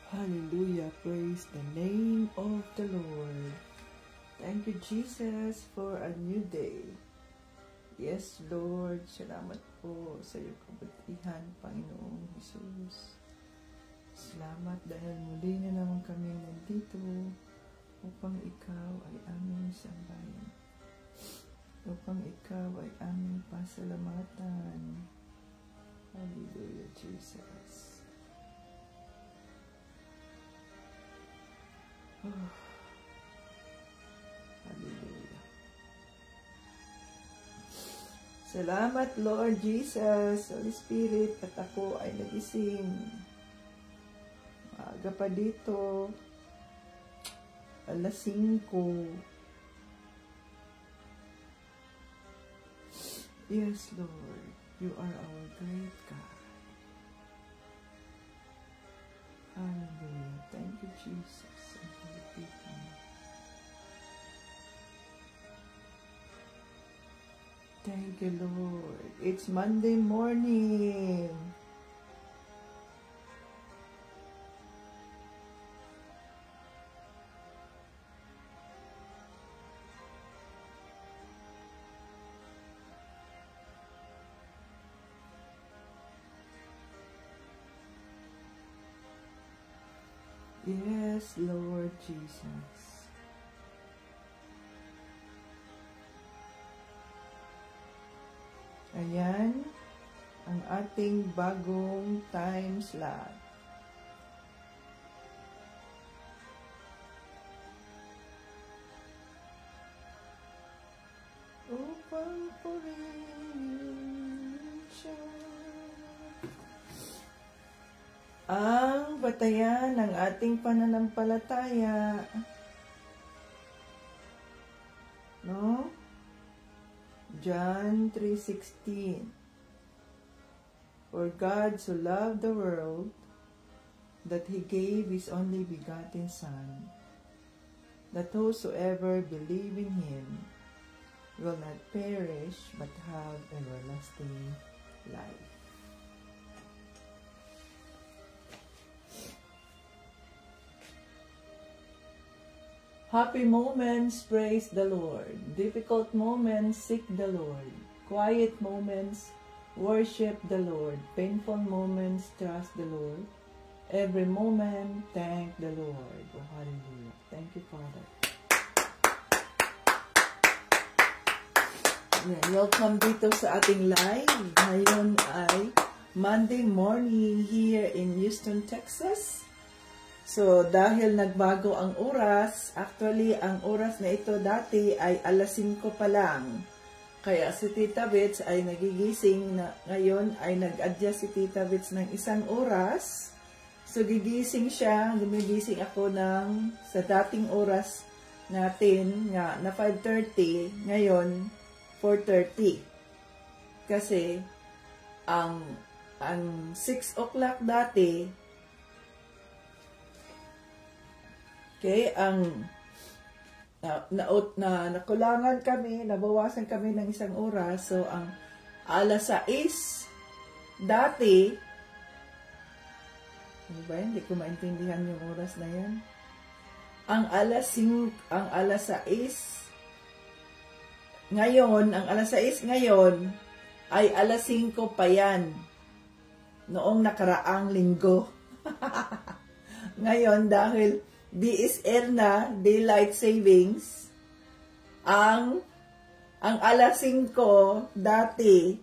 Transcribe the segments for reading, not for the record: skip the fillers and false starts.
Hallelujah. Praise the name of the Lord. Thank you, Jesus, for a new day. Yes, Lord. Salamat po sa iyong kabutihan, Panginoong Jesus. Salamat dahil muli na naman kami nandito upang ikaw ay aming sambayan. Upang ikaw ay aming pasalamatan. Hallelujah, Jesus. Oh. Hallelujah. Salamat, Lord Jesus, Holy Spirit, at ako ay nagising. Maaga pa dito. Alas 5. Yes, Lord, you are our great God. Hallelujah. Thank you, Jesus. And for the people. Thank you, Lord. It's Monday morning. Yes, Lord Jesus. Ayan, ang ating bagong time slot. Upang purihin siya. Ang batayan ng ating pananampalataya. No? John 3:16. For God so loved the world that He gave His only begotten Son, that whosoever believe in Him will not perish but have everlasting life. Happy moments, praise the Lord. Difficult moments, seek the Lord. Quiet moments, worship the Lord. Painful moments, trust the Lord. Every moment, thank the Lord. Oh, hallelujah. Thank you, Father. Yeah, welcome dito sa ating live. Ngayon ay Monday morning here in Houston, Texas. So, dahil nagbago ang oras, actually, ang oras na ito dati ay alas 5 pa lang. Kaya si Tita Bets ay nagigising na ngayon ay nag-adjust si Tita Bets ng 1 oras. So, gigising siya, gumigising ako sa dating oras natin nga na 5:30, ngayon 4:30. Kasi, ang 6 o'clock dati, okay, nakulangan kami, nabawasan kami ng 1 oras. So, ang alas 6, dati, ano ba yan? Hindi ko maintindihan yung oras na yan. Ang alas 6, ngayon, ay alas 5 pa yan. Noong nakaraang linggo. Ngayon, dahil DSR na, Daylight Savings, ang alas 5 dati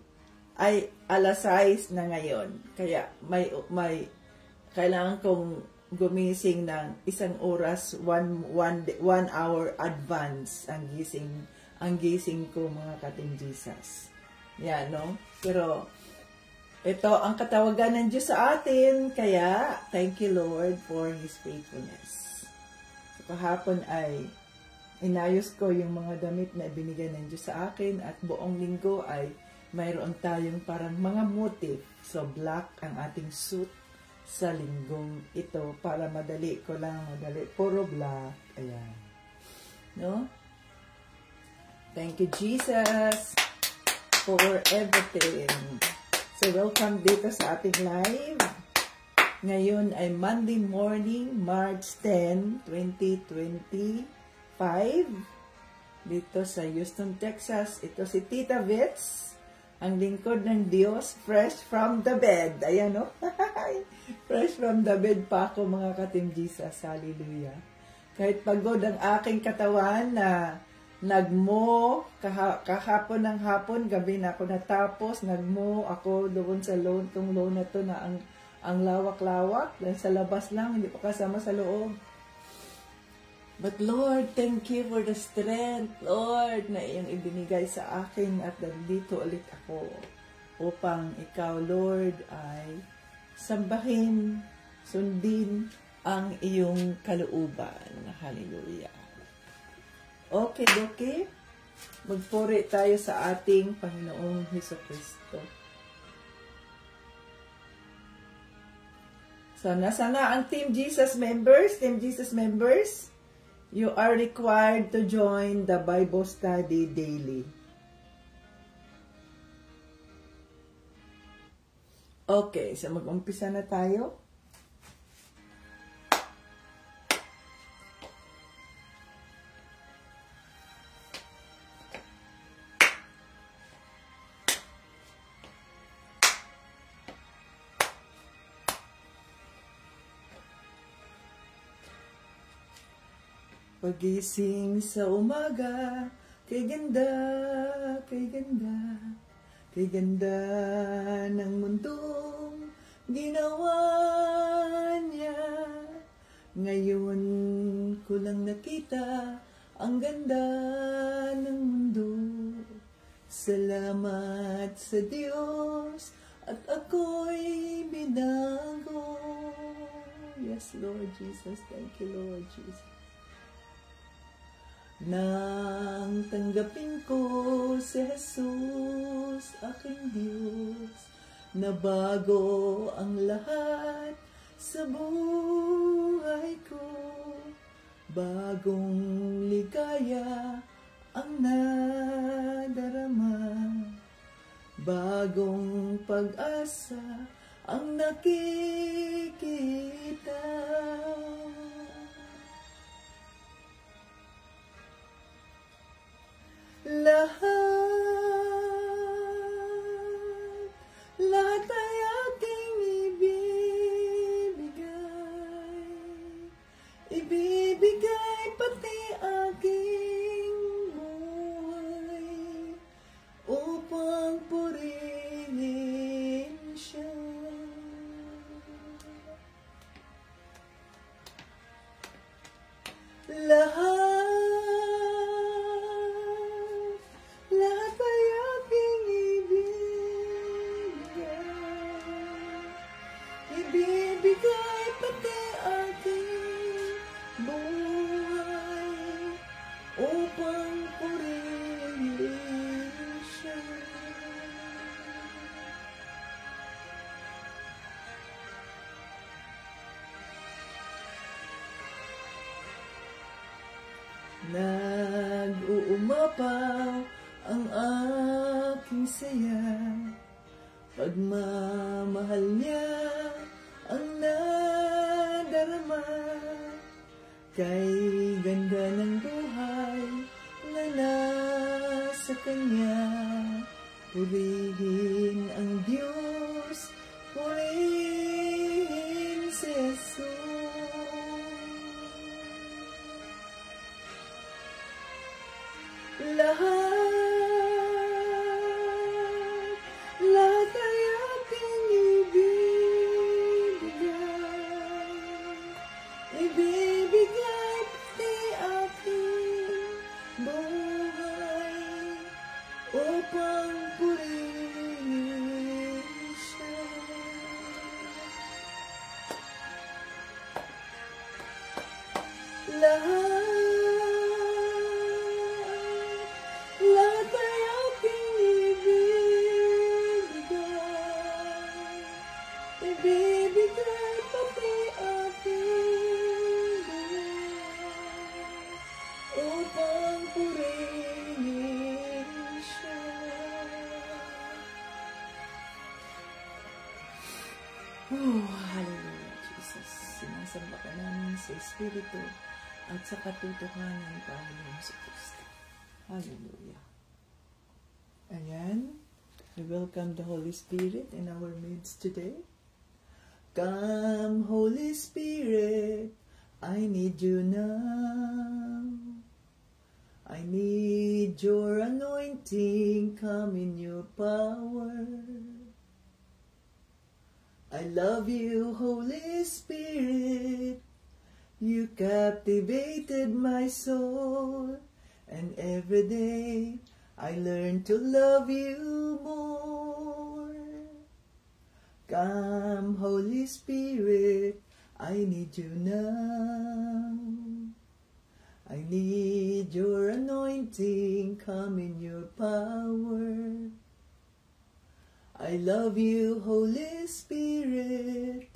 ay alas 6 na ngayon. Kaya may kailangan kong gumising ng 1 oras, 1 hour advance ang gising ko, mga kating Jesus. Yan, no? Pero ito ang katawagan ng Diyos sa atin, kaya thank you, Lord, for His faithfulness. Kahapon ay inayos ko yung mga damit na ibinigay ng Diyos sa akin at buong linggo ay mayroon tayong parang mga motif. So, black ang ating suit sa linggong ito para madali. Puro black. Ayan. No? Thank you, Jesus, for everything. So, welcome dito sa ating live. Ngayon ay Monday morning, March 10, 2025. Dito sa Houston, Texas. Ito si Tita Vits, ang lingkod ng Diyos, fresh from the bed. Ayan o. Fresh from the bed pa ako, mga ka-Team Jesus. Hallelujah. Kahit pagod ang aking katawan na nagmo kahapon ng hapon, gabi na ako natapos, nagmo ako doon sa loan, tong loan na to na ang lawak-lawak, dahil sa labas lang, hindi pa kasama sa loob. But Lord, thank you for the strength, Lord, na iyong ibinigay sa akin at nandito ulit ako upang ikaw, Lord, ay sambahin, sundin ang iyong kalooban. Hallelujah. Okay. Magpuri tayo sa ating Panginoong Hesukristo. So, nasa na ang Team Jesus members? Team Jesus members, you are required to join the Bible study daily. Okay, so mag-umpisa na tayo. Pagising sa umaga, kay ganda, kay ganda, kay ganda ng mundong ginawa niya. Ngayon ko lang nakita ang ganda ng mundo. Salamat sa Diyos at ako'y binago. Yes, Lord Jesus. Thank you, Lord Jesus. Nang tanggapin ko si Jesus, aking Diyos, nabago ang lahat sa buhay ko. Bagong ligaya ang nadarama, bagong pag-asa ang nakikita. Lahat ay aking ibibigay pati aking buhay upang purihin siya. Lahat ay aking ibibigay pati aking buhay upang purihin siya. Nag-uumapaw ang aking saya, pagmamahal niya ang nadarama. Kay ganda ng buhay na nasa kanya, purihin ang Diyos, purihin si Jesus. Lahat ay aking ibibigay pati aking buhay upang purihin siya. Lahat ay aking ibibigay pati aking buhay upang purihin siya. Hallelujah. sa Espiritu at sa katotohanan ng Panginoon sa Kristo. Hallelujah. Ayan. We welcome the Holy Spirit in our midst today. Come, Holy Spirit, I need you now. I need your anointing, come in your power. I love you, Holy Spirit. You captivated my soul, and every day I learn to love you more. Come, Holy Spirit, I need you now. I need your anointing, come in your power. I love you, Holy Spirit.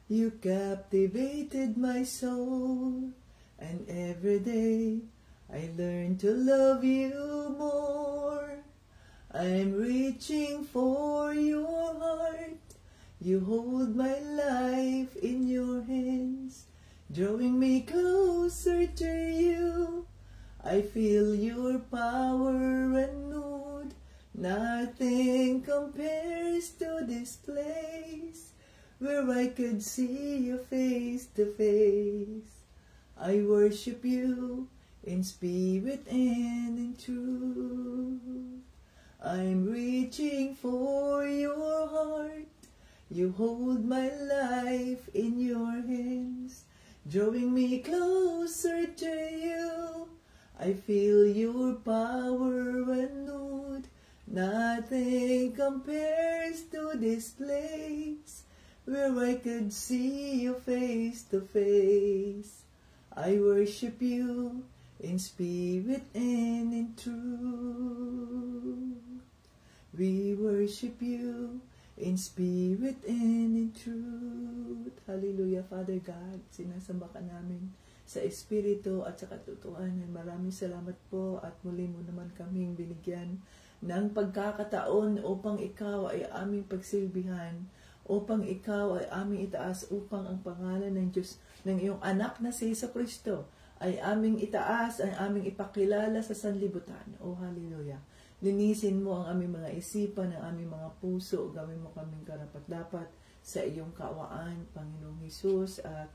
You captivated my soul, and every day I learn to love you more. I'm reaching for your heart. You hold my life in your hands, drawing me closer to you. I feel your power renewed. Nothing compares to this place where I could see you face to face. I worship you in spirit and in truth. I'm reaching for your heart. You hold my life in your hands, drawing me closer to you. I feel your power renewed. Nothing compares to this place where I could see you face to face. I worship you in spirit and in truth. We worship you in spirit and in truth. Hallelujah, Father God. Sinasamba ka namin sa Espiritu at sa katotohanan. Maraming salamat po at muli mo naman kaming binigyan ng pagkakataon upang ikaw ay aming pagsilbihan, upang ikaw ay aming itaas, upang ang pangalan ng Diyos, ng iyong anak na si Jesucristo ay aming itaas, ay aming ipakilala sa sanlibutan. Oh, hallelujah. Linisin mo ang aming mga isipan, ang aming mga puso, gawin mo kaming karapat-dapat sa iyong kaawaan, Panginoong Hesus, at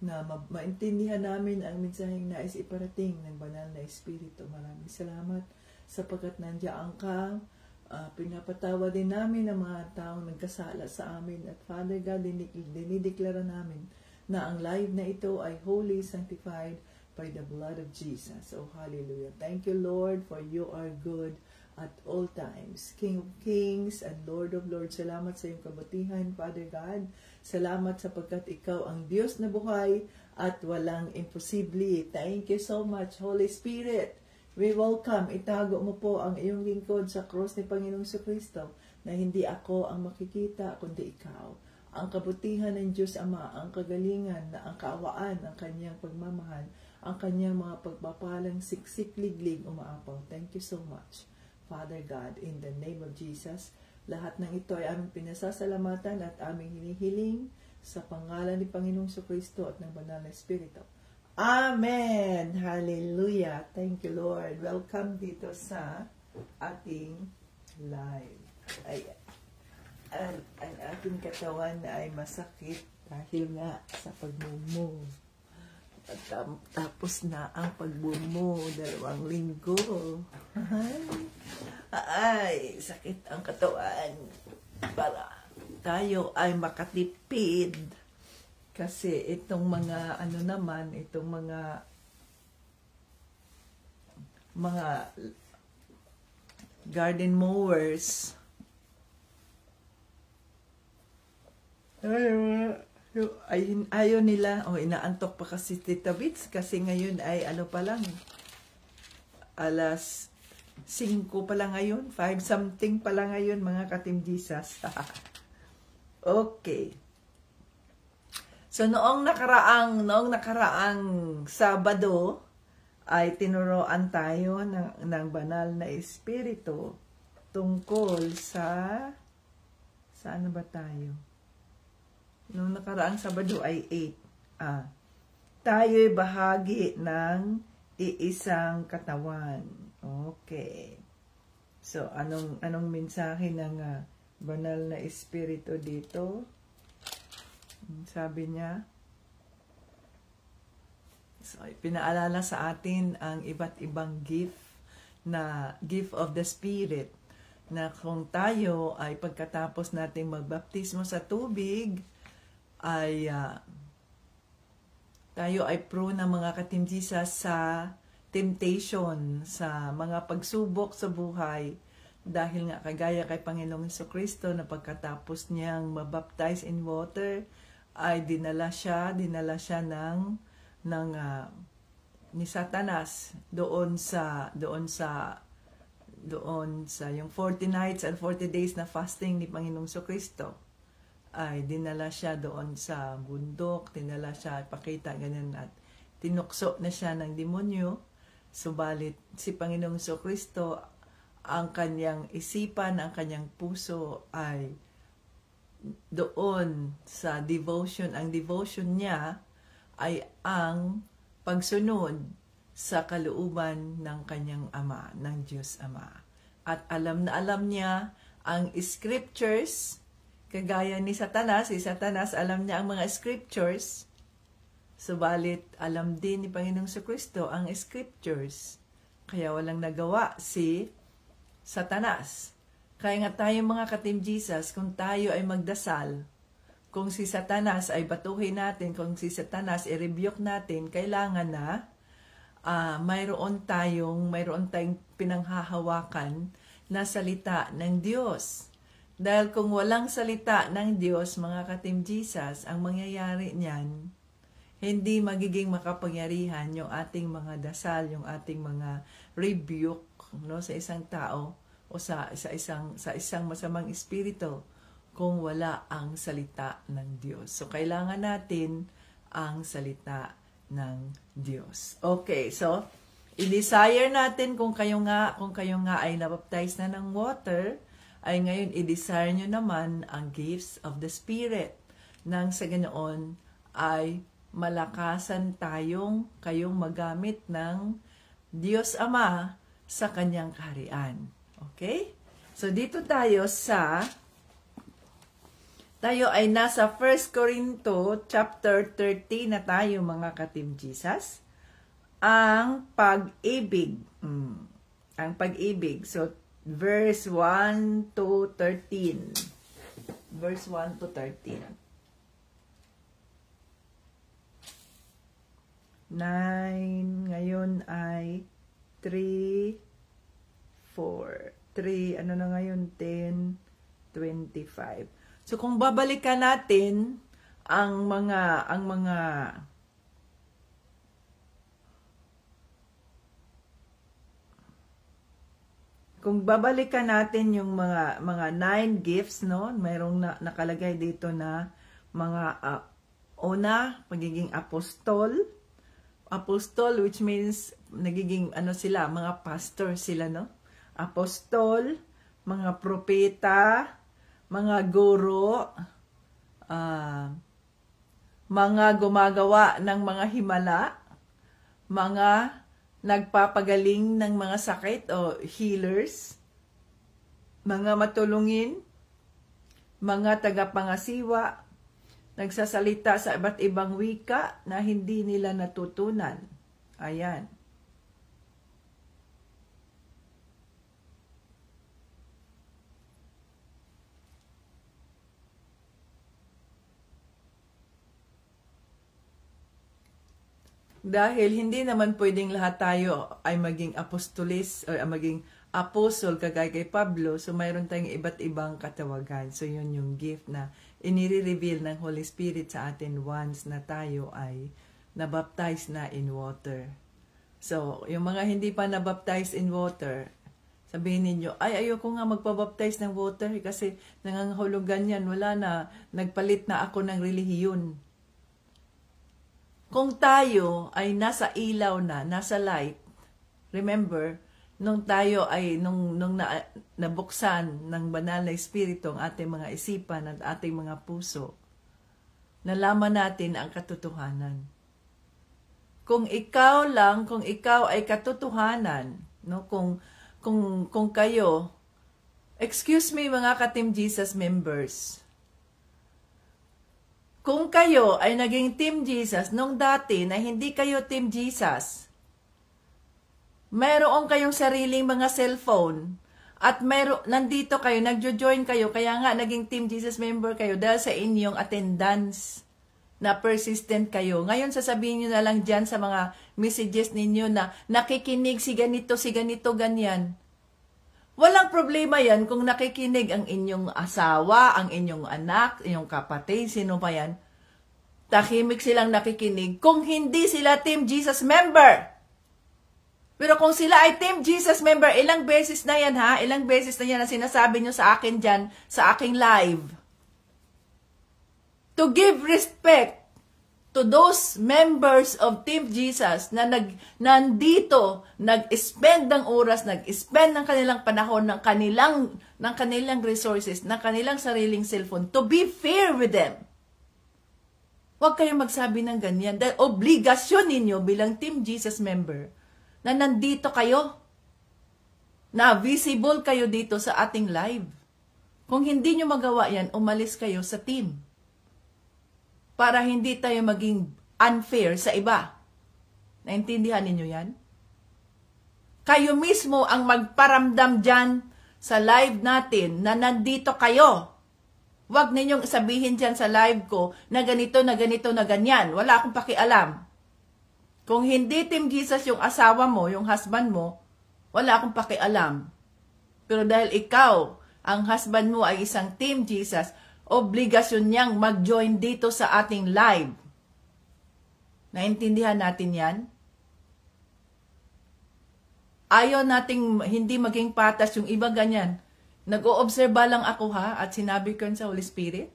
na maintindihan namin ang mensaheng nais iparating ng banal na Espiritu. Maraming salamat sapagkat nandiyan ka. Pinapatawa din namin ang mga taong nagkasala sa amin. At Father God, dinideklara namin na ang live na ito ay holy, sanctified by the blood of Jesus. Oh, hallelujah. Thank you, Lord, for you are good at all times. King of kings and Lord of lords, salamat sa iyong kabutihan, Father God. Salamat sapagkat ikaw ang Diyos na buhay at walang imposible. Thank you so much, Holy Spirit. We welcome, itago mo po ang iyong lingkod sa cross ni Panginoong Jesucristo na hindi ako ang makikita, kundi ikaw. Ang kabutihan ng Diyos Ama, ang kagalingan, ang kaawaan, ang kanyang pagmamahal, ang kanyang mga pagpapalang siksik-liglig umaapaw. Thank you so much, Father God, in the name of Jesus. Lahat ng ito ay aming pinasasalamatan at aming hinihiling sa pangalan ni Panginoong Jesucristo at ng Banal na Espiritu. Amen! Hallelujah! Thank you, Lord. Welcome dito sa ating live. Ayan. Ang ating katawan ay masakit dahil nga sa pagmumo. At tapos na ang pagmumo, 2 linggo. Ay, sakit ang katawan. Para tayo ay makatipid. Kasi itong mga, itong mga garden mowers, ayaw nila, inaantok pa kasi Tita Bits, kasi ngayon ay pa lang, alas 5 pa lang ngayon, 5 something pa lang ngayon, mga ka-Team Jesus. Okay. So noong nakaraang Sabado ay tinuruan tayo ng banal na Espiritu tungkol sa ano ba tayo? Noong nakaraang Sabado ay 8. tayo'y bahagi ng iisang katawan. Okay. So, anong mensahe ng banal na espiritu dito? Sabi niya, so, pinaalala sa atin ang iba't ibang gift of the Spirit, na kung tayo ay pagkatapos nating magbaptismo sa tubig, ay tayo ay prone ng mga katimjisa sa temptation, sa mga pagsubok sa buhay, dahil nga kagaya kay Panginoong Jesucristo na pagkatapos niyang mabaptize in water, ay dinala siya ni Satanas doon sa yung 40 nights and 40 days na fasting ni Panginoong Jesucristo. Ay dinala siya doon sa bundok, dinala siya, pakita ganyan, at tinukso na siya ng demonyo. Subalit si Panginoong Jesucristo, ang kanyang isipan, ang kanyang puso ay doon sa devotion. Ang devotion niya ay ang pagsunod sa kalooban ng kanyang Ama, ng Diyos Ama. At alam na alam niya ang scriptures, kagaya ni Satanas. Si Satanas, alam niya ang mga scriptures, subalit alam din ni Panginoong Jesucristo ang scriptures. Kaya walang nagawa si Satanas. Kaya nga tayo mga ka-Team Jesus, kung tayo ay magdasal, kung si Satanas ay batuhin natin, kung si Satanas i-rebuke natin, kailangan na mayroon tayong pinanghahawakan na salita ng Diyos. Dahil kung walang salita ng Diyos, mga ka-Team Jesus, ang mangyayari niyan, hindi magiging makapangyarihan yung ating mga dasal, yung ating mga rebuke, no, sa isang tao o sa isang masamang espiritu, kung wala ang salita ng Diyos. So kailangan natin ang salita ng Diyos. Okay, so i-desire natin kung kayo nga ay nabaptize na ng water, ay ngayon i-desire nyo naman ang gifts of the Spirit, nang sa ganoon ay malakasan kayong magamit ng Diyos Ama sa kanyang kaharian. Okay? So dito tayo ay nasa 1 Corinto chapter 30 na tayo, mga ka-Team Jesus. Ang pag-ibig. Ang pag-ibig. So verse 1 to 13. Verse 1 to 13. 9, ngayon ay 3, 4, 3, ano na ngayon, 10, 25. So kung babalikan natin kung babalikan natin yung mga 9 gifts, no, mayroong nakalagay dito na mga una, pagiging apostol, which means nagiging sila, mga pastor sila, no? Apostol, mga propeta, mga guro, mga gumagawa ng mga himala, mga nagpapagaling ng mga sakit o healers, mga matulungin, mga tagapangasiwa, nagsasalita sa iba't ibang wika na hindi nila natutunan. Ayan. Dahil hindi naman pwedeng lahat tayo ay maging apostolis o maging apostle kagaya kay Pablo. So mayroon tayong iba't ibang katawagan. So yun yung gift na inire-reveal ng Holy Spirit sa atin once na tayo ay nabaptize na in water. So yung mga hindi pa nabaptize in water, sabihin ninyo, ay ayoko nga magpabaptize ng water kasi nangangahulugan yan. Wala na, nagpalit na ako ng relihiyon. Kung tayo ay nasa ilaw na, nasa light, remember, nung tayo ay, nung nabuksan ng banal na espiritu ang ating mga isipan at ating mga puso, nalaman natin ang katotohanan. kung ikaw lang, kung ikaw ay katotohanan, no? Kung kayo, excuse me mga ka-Team Jesus members, kung kayo ay naging Team Jesus nung dati na hindi kayo Team Jesus, mayroon kayong sariling mga cellphone, at nandito kayo, nagjo-join kayo, kaya nga naging Team Jesus member kayo dahil sa inyong attendance na persistent kayo. Ngayon sasabihin nyo na lang dyan sa mga messages ninyo na nakikinig si ganito, ganyan. Walang problema yan kung nakikinig ang inyong asawa, ang inyong anak, inyong kapatid, sino pa yan. Tahimik silang nakikinig kung hindi sila Team Jesus member. Pero kung sila ay Team Jesus member, ilang beses na yan ha, ilang beses na yan na sinasabi nyo sa akin dyan, sa aking live. To give respect to those members of Team Jesus na nandito, nag-spend ng oras, nag-spend ng kanilang panahon, ng kanilang resources, ng kanilang sariling cellphone, to be fair with them. Huwag kayong magsabi ng ganyan, dahil obligasyon ninyo bilang Team Jesus member, na nandito kayo, na visible kayo dito sa ating live. Kung hindi nyo magawa yan, umalis kayo sa team. Para hindi tayo maging unfair sa iba. Naintindihan ninyo yan? Kayo mismo ang magparamdam dyan sa live natin na nandito kayo. Huwag ninyong sabihin dyan sa live ko na ganito, na ganito, na ganyan. Wala akong pakialam. Kung hindi Team Jesus yung asawa mo, yung husband mo, wala akong pakialam. Pero dahil ikaw, ang husband mo ay isang Team Jesus, obligasyon niyang mag-join dito sa ating live. Naintindihan natin yan? Ayaw nating hindi maging patas yung iba ganyan. Nag-oobserba lang ako ha, at sinabi ko sa Holy Spirit.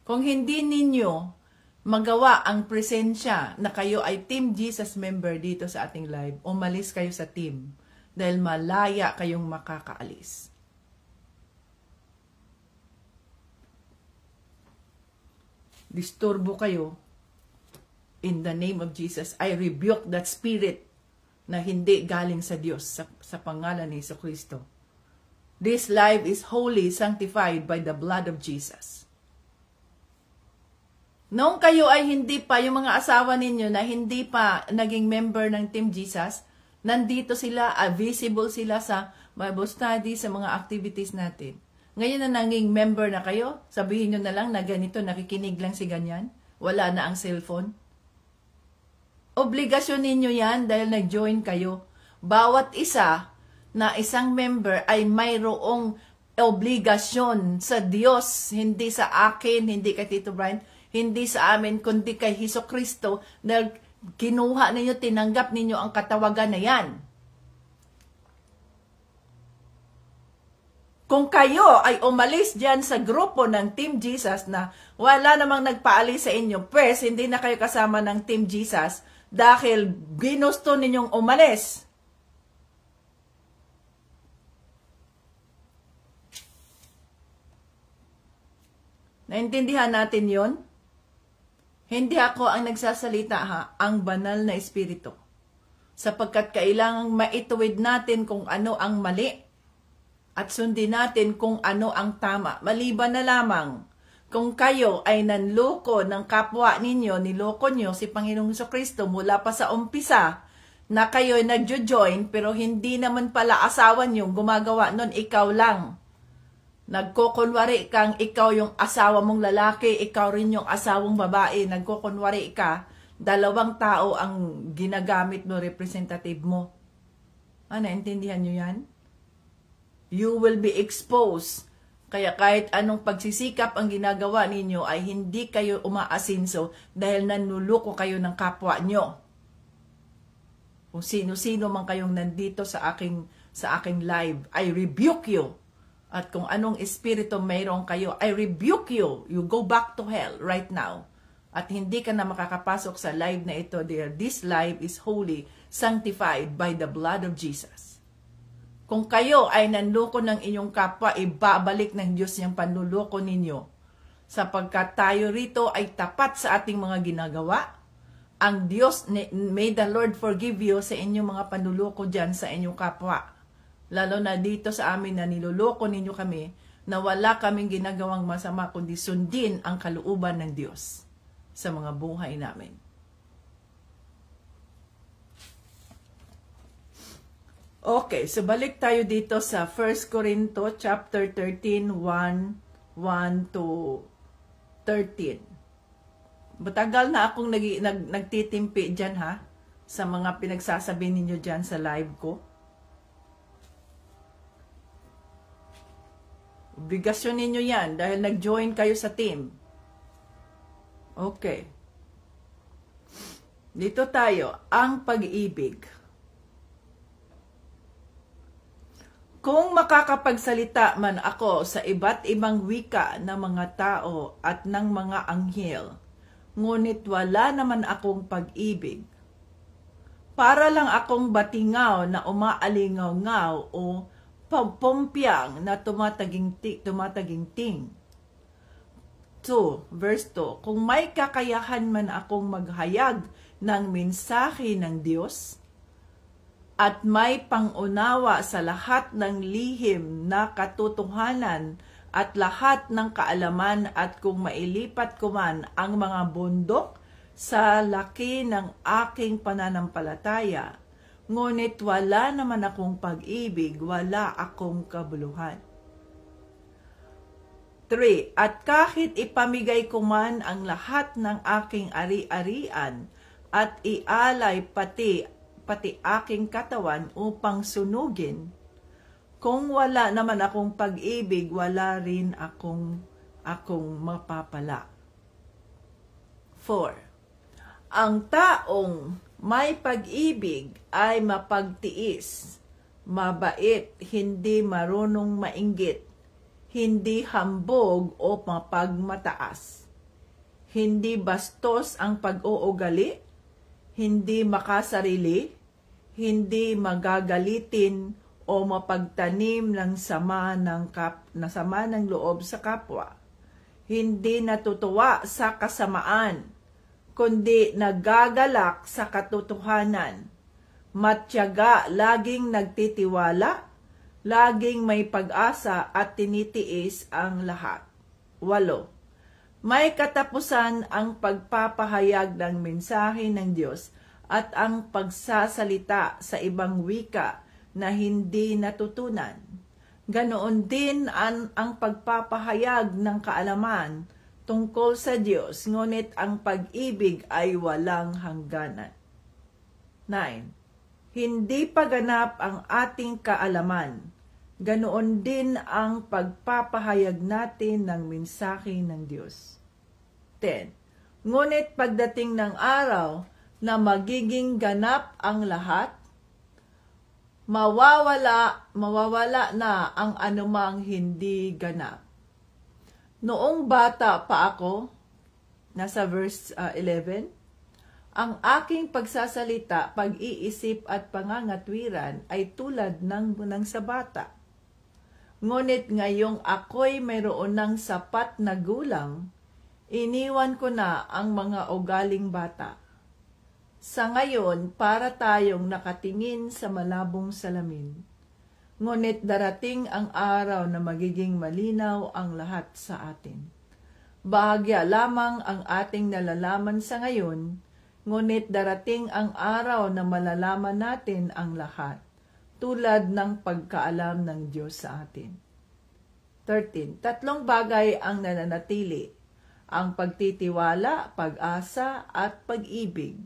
Kung hindi ninyo magawa ang presensya na kayo ay Team Jesus member dito sa ating live, umalis kayo sa team dahil malaya kayong makakaalis. Disturbo kayo, in the name of Jesus, I rebuke that spirit na hindi galing sa Diyos sa pangalan ni Jesucristo. This life is holy, sanctified by the blood of Jesus. Noong kayo ay hindi pa, yung mga asawa ninyo na hindi pa naging member ng Team Jesus, nandito sila, visible sila sa Bible study, sa mga activities natin. Ngayon na naging member na kayo, sabihin nyo na lang na ganito, nakikinig lang si ganyan. Wala na ang cellphone. Obligasyon ninyo yan dahil nag-join kayo. Bawat isa na isang member ay mayroong obligasyon sa Diyos, hindi sa akin, hindi kay Tito Brian, hindi sa amin, kundi kay Jesucristo, dahil kinuha ninyo, tinanggap ninyo ang katawagan na yan. Kung kayo ay umalis dyan sa grupo ng Team Jesus na wala namang nagpaalis sa inyo, pues hindi na kayo kasama ng Team Jesus dahil ginusto ninyong umalis. Naintindihan natin yon? Hindi ako ang nagsasalita ha, ang banal na espiritu. Sapagkat kailangang maituwid natin kung ano ang mali at sundin natin kung ano ang tama. Maliban na lamang kung kayo ay nanloko ng kapwa ninyo, niloko nyo si Panginoong Jesucristo mula pa sa umpisa na kayo ay nagjo-join pero hindi naman pala asawa nyo gumagawa nun, ikaw lang. Nagkukunwari kang ikaw yung asawa mong lalaki, ikaw rin yung asawang babae, nagkukunwari ka, dalawang tao ang ginagamit mo, representative mo. Naintindihan nyo yan? You will be exposed. Kaya kahit anong pagsisikap ang ginagawa ninyo ay hindi kayo umaasinso dahil nanluloko kayo ng kapwa nyo. Kung sino-sino man kayong nandito sa aking live, I rebuke you. At kung anong espiritu mayroon kayo, I rebuke you. You go back to hell right now. At hindi ka na makakapasok sa live na ito, dear. This live is holy, sanctified by the blood of Jesus. Kung kayo ay nanloko ng inyong kapwa, ibabalik ng Diyos yung panluloko ninyo. Sapagkat tayo rito ay tapat sa ating mga ginagawa. ang Diyos, may the Lord forgive you sa inyong mga panluloko dyan sa inyong kapwa. Lalo na dito sa amin na niloloko ninyo kami, na wala kaming ginagawang masama, kundi sundin ang kalooban ng Diyos sa mga buhay namin. Okay, so balik tayo dito sa 1 Corinto chapter 13, 1 to 13. Matagal na akong nagtitimpi dyan ha, sa mga pinagsasabi ninyo dyan sa live ko. Obligasyon ninyo yan dahil nag-join kayo sa team. Okay. Dito tayo, ang pag-ibig. Kung makakapagsalita man ako sa iba't ibang wika ng mga tao at ng mga anghel, ngunit wala naman akong pag-ibig, para lang akong batingaw na umaalingaw-ngaw o pagpumpyang na tumataginting. 2, verse 2, kung may kakayahan man akong maghayag ng mensahe ng Diyos, at may pangunawa sa lahat ng lihim na katotohanan at lahat ng kaalaman, at kung mailipat ko man ang mga bundok sa laki ng aking pananampalataya, ngunit wala naman akong pag-ibig, wala akong kabuluhan. 3, at kahit ipamigay ko man ang lahat ng aking ari-arian at ialay pati aking katawan upang sunugin, kung wala naman akong pag-ibig, wala rin akong mapapala. 4, ang taong may pag-ibig ay mapagtiis, mabait, hindi marunong mainggit, hindi hambog o mapagmataas, hindi bastos ang pag-uugali, hindi makasarili, hindi magagalitin o mapagtanim ng sama ng loob sa kapwa, hindi natutuwa sa kasamaan, kundi nagagalak sa katotohanan, matyaga, laging nagtitiwala, laging may pag-asa at tinitiis ang lahat. 8, may katapusan ang pagpapahayag ng mensahe ng Diyos at ang pagsasalita sa ibang wika na hindi natutunan. Ganoon din ang pagpapahayag ng kaalaman tungkol sa Diyos, ngunit ang pag-ibig ay walang hangganan. 9, hindi paganap ang ating kaalaman. Ganoon din ang pagpapahayag natin ng mensahe ng Diyos. 10, ngunit pagdating ng araw na magiging ganap ang lahat, mawawala na ang anumang hindi ganap. Noong bata pa ako, nasa verse 11, ang aking pagsasalita, pag-iisip at pangangatwiran ay tulad ng sa bata. Ngunit ngayong ako'y mayroon ng sapat na gulang, iniwan ko na ang mga ugaling bata. Sa ngayon, para tayong nakatingin sa malabong salamin. Ngunit darating ang araw na magiging malinaw ang lahat sa atin. Bahagya lamang ang ating nalalaman sa ngayon, ngunit darating ang araw na malalaman natin ang lahat, tulad ng pagkaalam ng Diyos sa atin. 13, 3 bagay ang nananatili, ang pagtitiwala, pag-asa, at pag-ibig.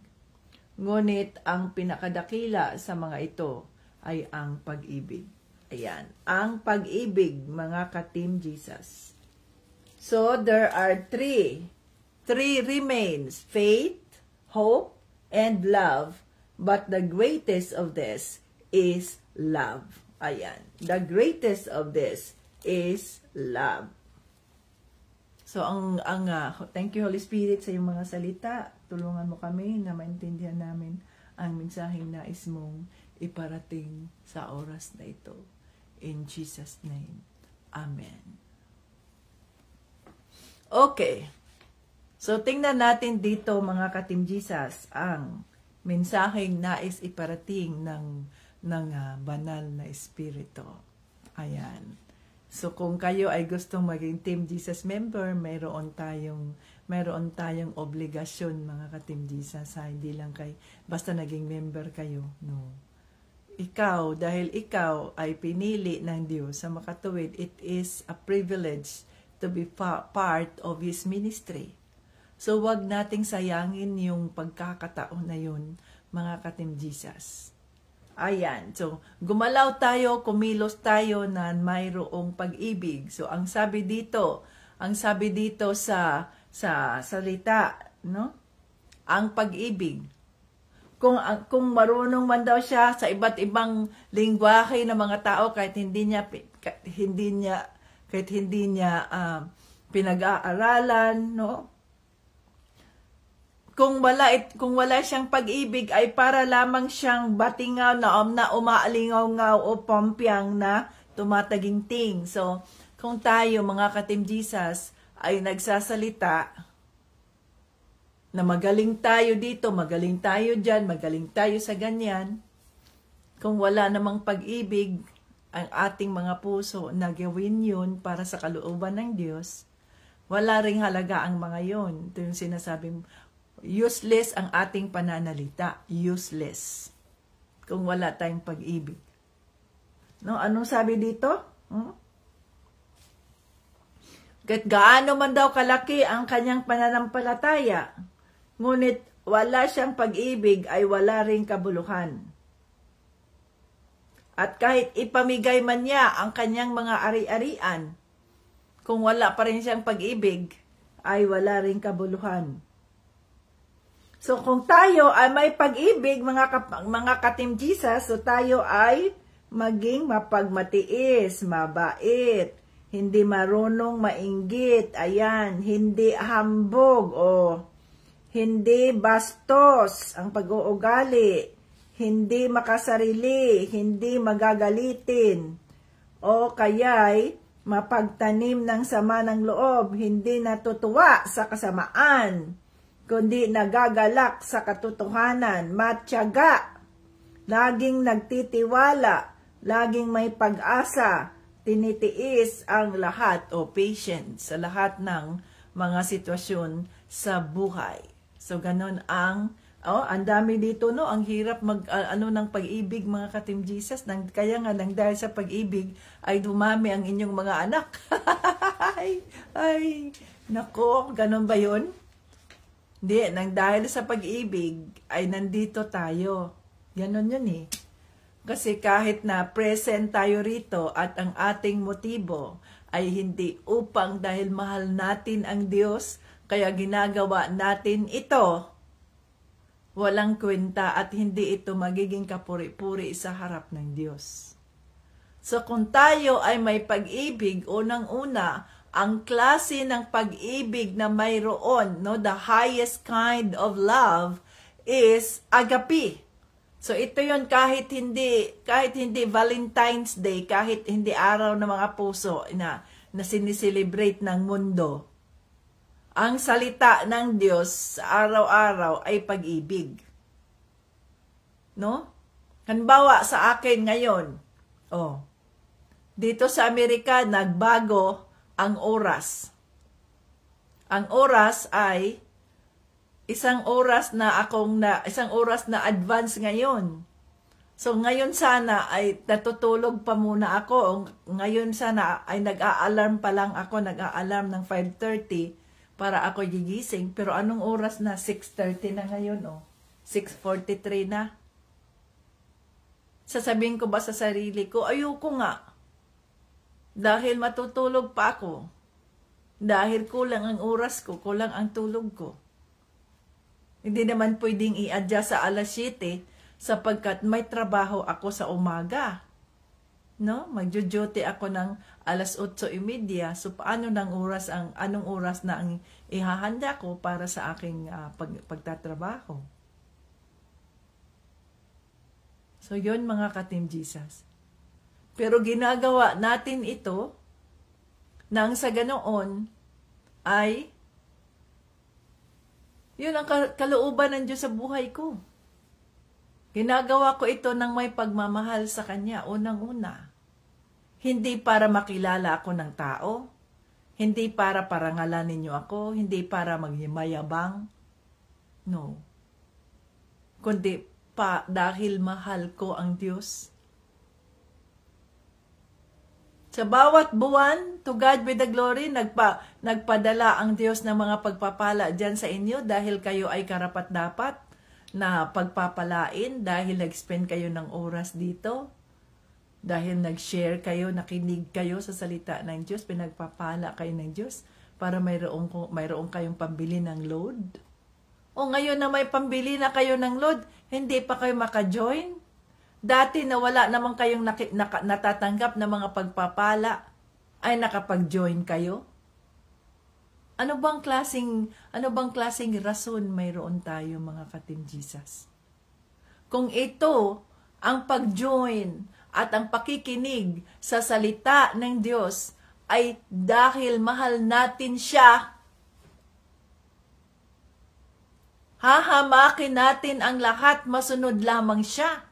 Ngunit ang pinakadakila sa mga ito ay ang pag-ibig. Ayan, ang pag-ibig, mga ka-Team Jesus. So, there are three remains, faith, hope, and love. But the greatest of this is love. Ayan, the greatest of this is love. So, thank you Holy Spirit sa iyong mga salita. Tulungan mo kami na maintindihan namin ang mensaheng nais mong iparating sa oras na ito. In Jesus' name, Amen. Okay. So, tingnan natin dito mga ka-Team Jesus ang mensaheng nais iparating ng banal na espiritu. Ayan. So, kung kayo ay gustong maging Team Jesus member, mayroon tayong obligasyon mga ka-Team Jesus. Hindi lang basta naging member kayo. No. Ikaw, dahil ikaw ay pinili ng Diyos sa makatuwid, it is a privilege to be part of His ministry. So, wag nating sayangin yung pagkakataon na yun, mga ka-Team Jesus. Ayan. So, gumalaw tayo, kumilos tayo na mayroong pag-ibig. So, ang sabi dito sa salita, no? Ang pag-ibig. Kung marunong man daw siya sa iba't ibang lingwahe ng mga tao kahit hindi niya pinag-aaralan, no? Kung wala siyang pag-ibig ay para lamang siyang batingaw na umaalingaw-ngaw o pompyang na tumataginting. So, kung tayo mga ka-Team Jesus ay nagsasalita na magaling tayo dito, magaling tayo dyan, magaling tayo sa ganyan, kung wala namang pag-ibig ang ating mga puso na gawin yun para sa kalooban ng Diyos, wala ring halaga ang mga yun. Ito yung sinasabing useless ang ating pananalita. Useless. Kung wala tayong pag-ibig. No, anong sabi dito? Kahit gaano man daw kalaki ang kanyang pananampalataya, ngunit wala siyang pag-ibig ay wala ring kabuluhan. At kahit ipamigay man niya ang kanyang mga ari-arian, kung wala pa rin siyang pag-ibig, ay wala ring kabuluhan. So, kung tayo ay may pag-ibig, mga ka-Team Jesus, so tayo ay maging mapagmatiis, mabait, hindi marunong mainggit, ayan, hindi hambog, hindi bastos ang pag-uugali, hindi makasarili, hindi magagalitin, o kaya'y mapagtanim ng sama ng loob, hindi natutuwa sa kasamaan, kundi nagagalak sa katotohanan, matyaga, laging nagtitiwala, laging may pag-asa, tinitiis ang lahat o patience sa lahat ng mga sitwasyon sa buhay. So, ganun ang dami dito, no? Ang hirap ng pag-ibig, mga ka-Team Jesus. Kaya nga, dahil sa pag-ibig, ay dumami ang inyong mga anak. ay, nako, ganun ba yun? Hindi, dahil sa pag-ibig, ay nandito tayo. Ganon yun eh. Kasi kahit na present tayo rito at ang ating motibo ay hindi upang dahil mahal natin ang Diyos, kaya ginagawa natin ito, walang kwenta at hindi ito magiging kapuri-puri sa harap ng Diyos. So kung tayo ay may pag-ibig, unang-una, ang klase ng pag-ibig na mayroon, no, the highest kind of love is agape. So ito 'yon kahit hindi Valentine's Day, kahit hindi araw ng mga puso na siniselebrate ng mundo. Ang salita ng Diyos sa araw-araw ay pag-ibig. No? Halimbawa sa akin ngayon, dito sa Amerika nagbago ang oras. Ang oras ay isang oras na advance ngayon. So ngayon sana ay natutulog pa muna ako. Ngayon sana ay nag-a-alarm pa lang ako, nag-a-alarm ng 5:30 para ako gigising. Pero anong oras na? 6:30 na ngayon, 6:43 na. Sasabihin ko ba sa sarili ko, ayoko nga. Dahil matutulog pa ako. Dahil kulang ang oras ko, kulang ang tulog ko. Hindi naman pwedeng i-adjust sa 7:00 sapagkat may trabaho ako sa umaga. No? Magjo-duty ako ng 8:30. So paano anong oras na ang ihahanda ko para sa aking pagtatrabaho? So yun mga ka-Team Jesus. Pero ginagawa natin ito nang sa ganoon ay Yun ang kalooban ng Diyos sa buhay ko. Ginagawa ko ito ng may pagmamahal sa Kanya, unang-una. Hindi para makilala ako ng tao, hindi para parangalan ninyo ako, hindi para maghimayabang. No. Kundi dahil mahal ko ang Diyos. Sa bawat buwan, to God be the glory, nagpadala ang Diyos ng mga pagpapala dyan sa inyo dahil kayo ay karapat-dapat na pagpapalain, dahil nag-spend kayo ng oras dito, dahil nag-share kayo, nakinig kayo sa salita ng Diyos, pinagpapala kayo ng Diyos para mayroong kayong pambili ng load. O ngayon na may pambili na kayo ng load, hindi pa kayo maka-join? Dati na wala naman kayong natatanggap na mga pagpapala, ay nakapag-join kayo? Ano bang klaseng rason mayroon tayo, mga ka-Team Jesus? Kung ito ang pag-join at ang pakikinig sa salita ng Diyos ay dahil mahal natin siya, hahamakin natin ang lahat, masunod lamang siya.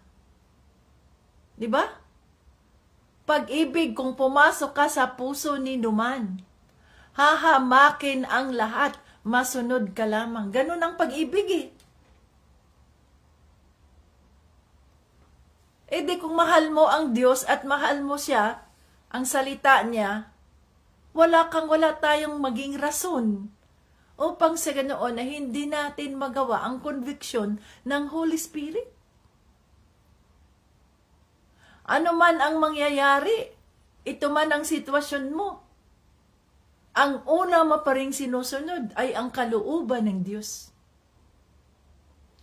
Diba? Pag-ibig, kung pumasok ka sa puso ni Numan, hahamakin ang lahat, masunod ka lamang. Ganun ang pag-ibig eh. Di kung mahal mo ang Diyos at mahal mo siya, ang salita niya, wala tayong maging rason upang sa ganoon na hindi natin magawa ang conviction ng Holy Spirit. Ano man ang mangyayari, ito man ang sitwasyon mo, ang una mo pa ring sinusunod ay ang kalooban ng Diyos.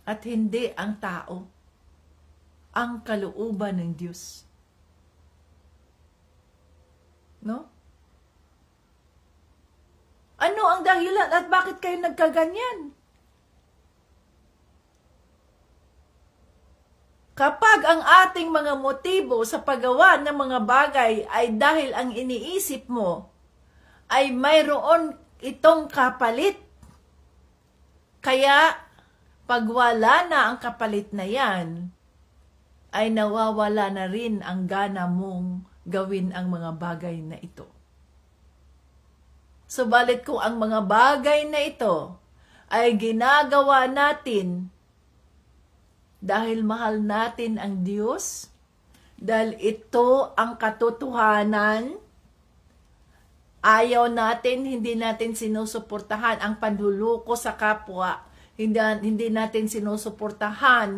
At hindi ang tao. Ang kalooban ng Diyos. No? Ano ang dahilan at bakit kayo nagkaganyan? Kapag ang ating mga motibo sa paggawa ng mga bagay ay dahil ang iniisip mo ay mayroon itong kapalit, kaya pag wala na ang kapalit na yan, ay nawawala na rin ang gana mong gawin ang mga bagay na ito. Subalit kung ang mga bagay na ito ay ginagawa natin dahil mahal natin ang Diyos, dahil ito ang katotohanan, ayaw natin, hindi natin sinusuportahan ang panluloko sa kapwa, hindi natin sinusuportahan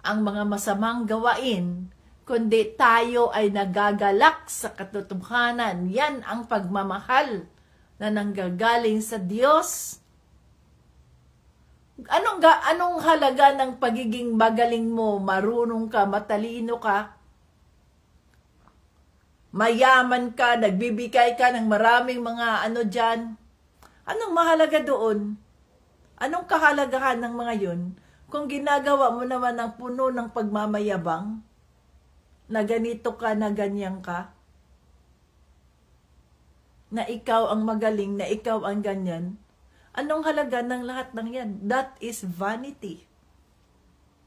ang mga masamang gawain, kundi tayo ay nagagalak sa katotohanan. Yan ang pagmamahal na nanggagaling sa Diyos. Anong halaga ng pagiging magaling mo, marunong ka, matalino ka, mayaman ka, nagbibigay ka ng maraming mga dyan? Anong mahalaga doon? Anong kahalagahan ng mga yun? Kung ginagawa mo naman ng puno ng pagmamayabang, na ganito ka, na ganyan ka, na ikaw ang magaling, na ikaw ang ganyan, anong halaga ng lahat ng yan? That is vanity.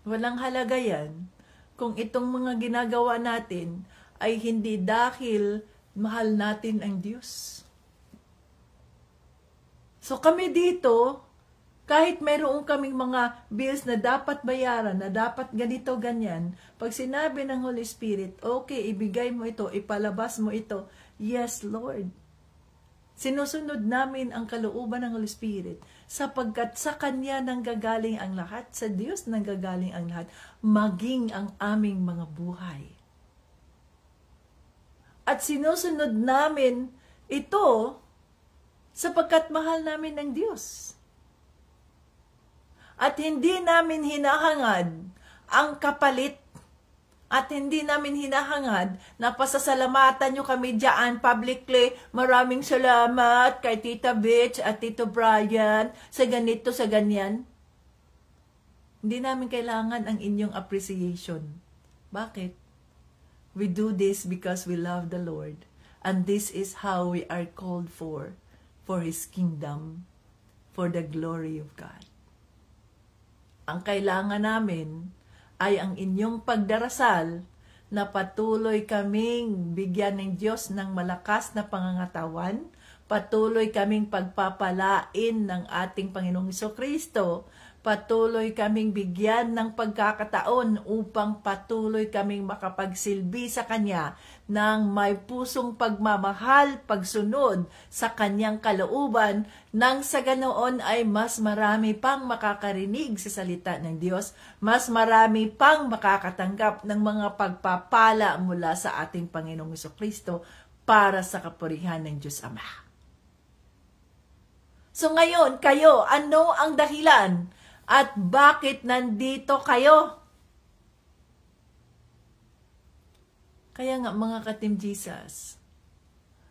Walang halaga yan kung itong mga ginagawa natin ay hindi dahil mahal natin ang Diyos. So kami dito, kahit mayroong kaming mga bills na dapat bayaran, na dapat ganito, ganyan, pag sinabi ng Holy Spirit, okay, ibigay mo ito, ipalabas mo ito, yes, Lord. Sinusunod namin ang kalooban ng Holy Spirit sapagkat sa Kanya nanggagaling ang lahat, sa Diyos nanggagaling ang lahat, maging ang aming mga buhay. At sinusunod namin ito sapagkat mahal namin ng Diyos. At hindi namin hinahangad ang kapalit at hindi namin hinahangad na pasasalamatan nyo kami dyan publicly. Maraming salamat kay Tita Bitch at Tito Brian sa ganito, sa ganyan. Hindi namin kailangan ang inyong appreciation. Bakit? We do this because we love the Lord. And this is how we are called for His kingdom, for the glory of God. Ang kailangan namin ay ang inyong pagdarasal na patuloy kaming bigyan ng Diyos ng malakas na pangangatawan, patuloy kaming pagpapalain ng ating Panginoong Jesucristo, patuloy kaming bigyan ng pagkakataon upang patuloy kaming makapagsilbi sa Kanya ng may pusong pagmamahal, pagsunod sa Kanyang kalooban, nang sa ganoon ay mas marami pang makakarinig sa salita ng Diyos, mas marami pang makakatanggap ng mga pagpapala mula sa ating Panginoong Jesucristo para sa kapurihan ng Diyos Ama. So ngayon, kayo, ano ang dahilan at bakit nandito kayo? Kaya nga mga ka-Team Jesus,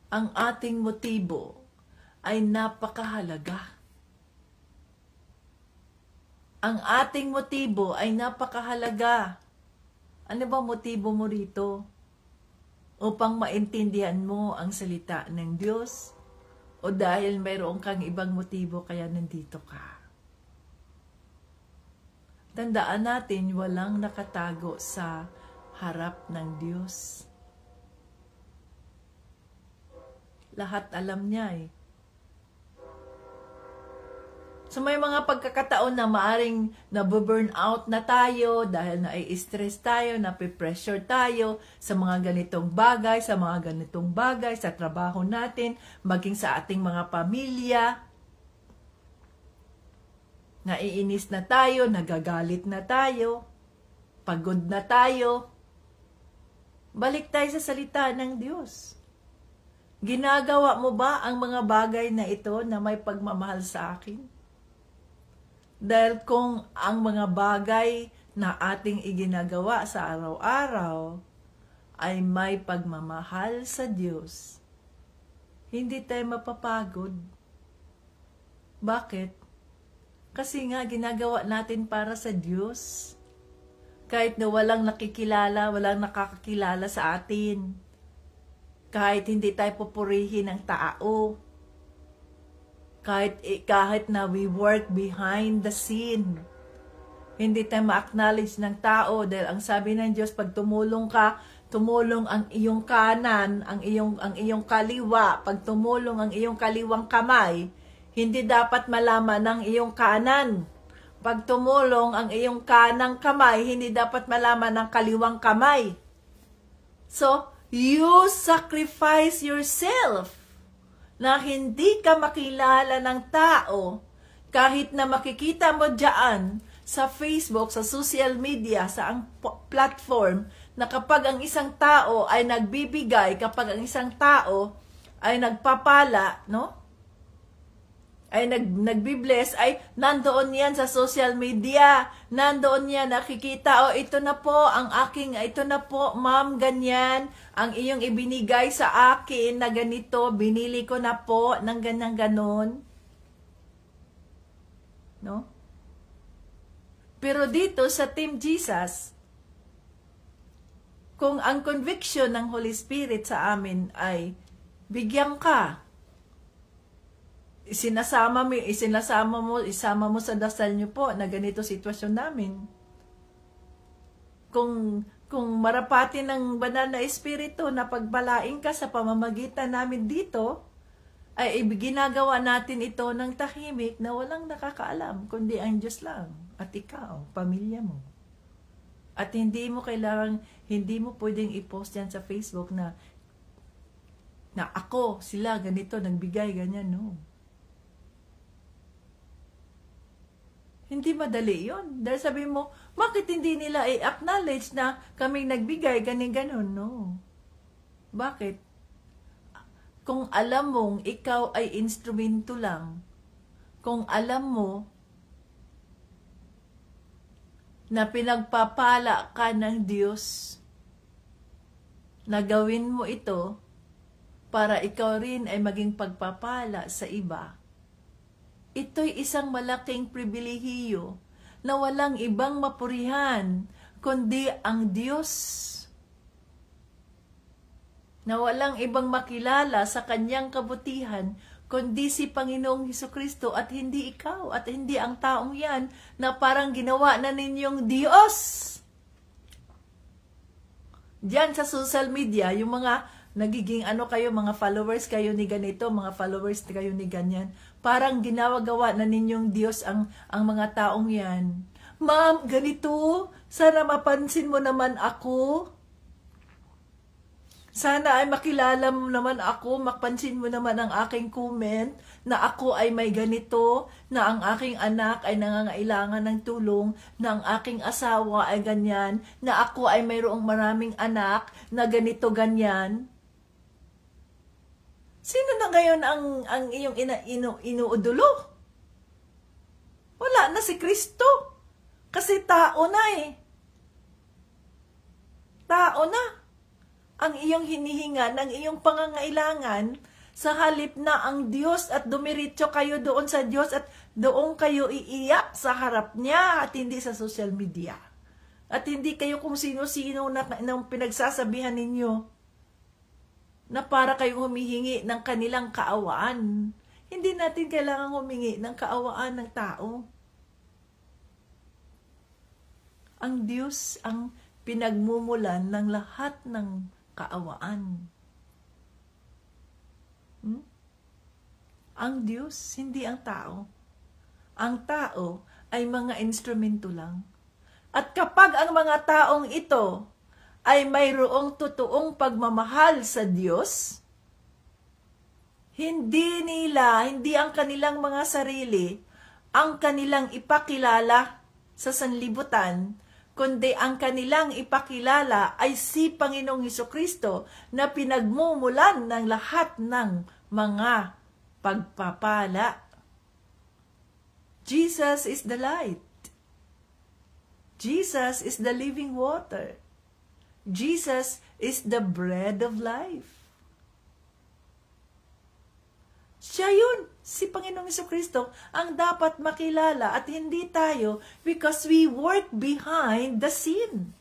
ang ating motibo ay napakahalaga. Ang ating motibo ay napakahalaga. Ano ba motibo mo rito? Upang maintindihan mo ang salita ng Diyos? O dahil mayroon kang ibang motibo kaya nandito ka? Tandaan natin, walang nakatago sa harap ng Diyos. Lahat alam niya eh. So may mga pagkakataon na maaring nabu-burn out na tayo dahil na-stress tayo, nape-pressure tayo sa mga ganitong bagay, sa trabaho natin, maging sa ating mga pamilya. Naiinis na tayo, nagagalit na tayo, pagod na tayo. Balik tayo sa salita ng Diyos. Ginagawa mo ba ang mga bagay na ito na may pagmamahal sa akin? Dahil kung ang mga bagay na ating iginagawa sa araw-araw ay may pagmamahal sa Diyos, hindi tayo mapapagod. Bakit? Kasi nga ginagawa natin para sa Diyos. Kahit na walang nakikilala, walang nakakakilala sa atin. Kahit hindi tayo pupurihin ng tao. Kahit na we work behind the scene. Hindi tayo ma-acknowledge ng tao dahil ang sabi ng Diyos, pag tumulong ka, tumulong ang iyong kanan, ang iyong kaliwa. Pag tumulong ang iyong kaliwang kamay, hindi dapat malaman ng iyong kanan. Pag tumulong ang iyong kanang kamay, hindi dapat malaman ng kaliwang kamay. So, you sacrifice yourself na hindi ka makilala ng tao, kahit na makikita mo dyan sa Facebook, sa social media, sa ang platform, na kapag ang isang tao ay nagbibigay, kapag ang isang tao ay nagpapala, no? Ay nagbibless, ay nandoon yan sa social media, nandoon yan, nakikita, ito na po, ito na po, ma'am, ganyan, ang iyong ibinigay sa akin na ganito, binili ko na po, ng ganon. No? Pero dito sa Team Jesus, kung ang conviction ng Holy Spirit sa amin ay, bigyan ka, isama mo sa dasal niyo po na ganito sitwasyon namin. Kung marapati ng banal na espiritu na pagbalain ka sa pamamagitan namin dito, ay ginagawa natin ito ng tahimik na walang nakakaalam, kundi ang Diyos lang at ikaw, pamilya mo. At hindi mo pwedeng i-post yan sa Facebook na ako, sila, ganito, nagbigay, ganyan, no. Hindi madali yon. Dahil sabi mo, bakit hindi nila i-acknowledge na kaming nagbigay, ganon, no? Bakit? Kung alam mong ikaw ay instrumento lang, kung alam mo na pinagpapala ka ng Diyos, na gawin mo ito para ikaw rin ay maging pagpapala sa iba, ito'y isang malaking pribilehiyo na walang ibang mapurihan kundi ang Diyos. Na walang ibang makilala sa kanyang kabutihan kundi si Panginoong Hesukristo at hindi ikaw at hindi ang taong yan na parang ginawa na ninyong Diyos. Diyan sa social media, yung mga nagiging kayo, mga followers kayo ni ganito, mga followers kayo ni ganyan, parang ginagawa na ninyong Diyos ang mga taong yan. Ma'am, ganito, sana mapansin mo naman ako. Sana ay makilala mo naman ako, mapansin mo naman ang aking comment na ako ay may ganito, na ang aking anak ay nangangailangan ng tulong, na ang aking asawa ay ganyan, na ako ay mayroong maraming anak na ganito ganyan. Sino na ngayon ang iyong inuudulo? Wala na si Kristo. Kasi tao na eh. Tao na. Ang iyong hinihinga, ng iyong pangangailangan, sa halip na ang Diyos at dumiritso kayo doon sa Diyos at doon kayo iiyak sa harap niya at hindi sa social media. At hindi kayo kung sino-sino na pinagsasabihan ninyo na para kayo humihingi ng kanilang kaawaan. Hindi natin kailangan humingi ng kaawaan ng tao. Ang Diyos ang pinagmumulan ng lahat ng kaawaan. Ang Diyos, hindi ang tao. Ang tao ay mga instrumento lang. At kapag ang mga taong ito ay mayroong totoong pagmamahal sa Diyos, hindi ang kanilang mga sarili, ang kanilang ipakilala sa sanlibutan, kundi ang kanilang ipakilala ay si Panginoong Hesukristo na pinagmumulan ng lahat ng mga pagpapala. Jesus is the light. Jesus is the living water. Jesus is the bread of life. Siya yun, si Panginoong Hesukristo, ang dapat makilala at hindi tayo because we work behind the scene.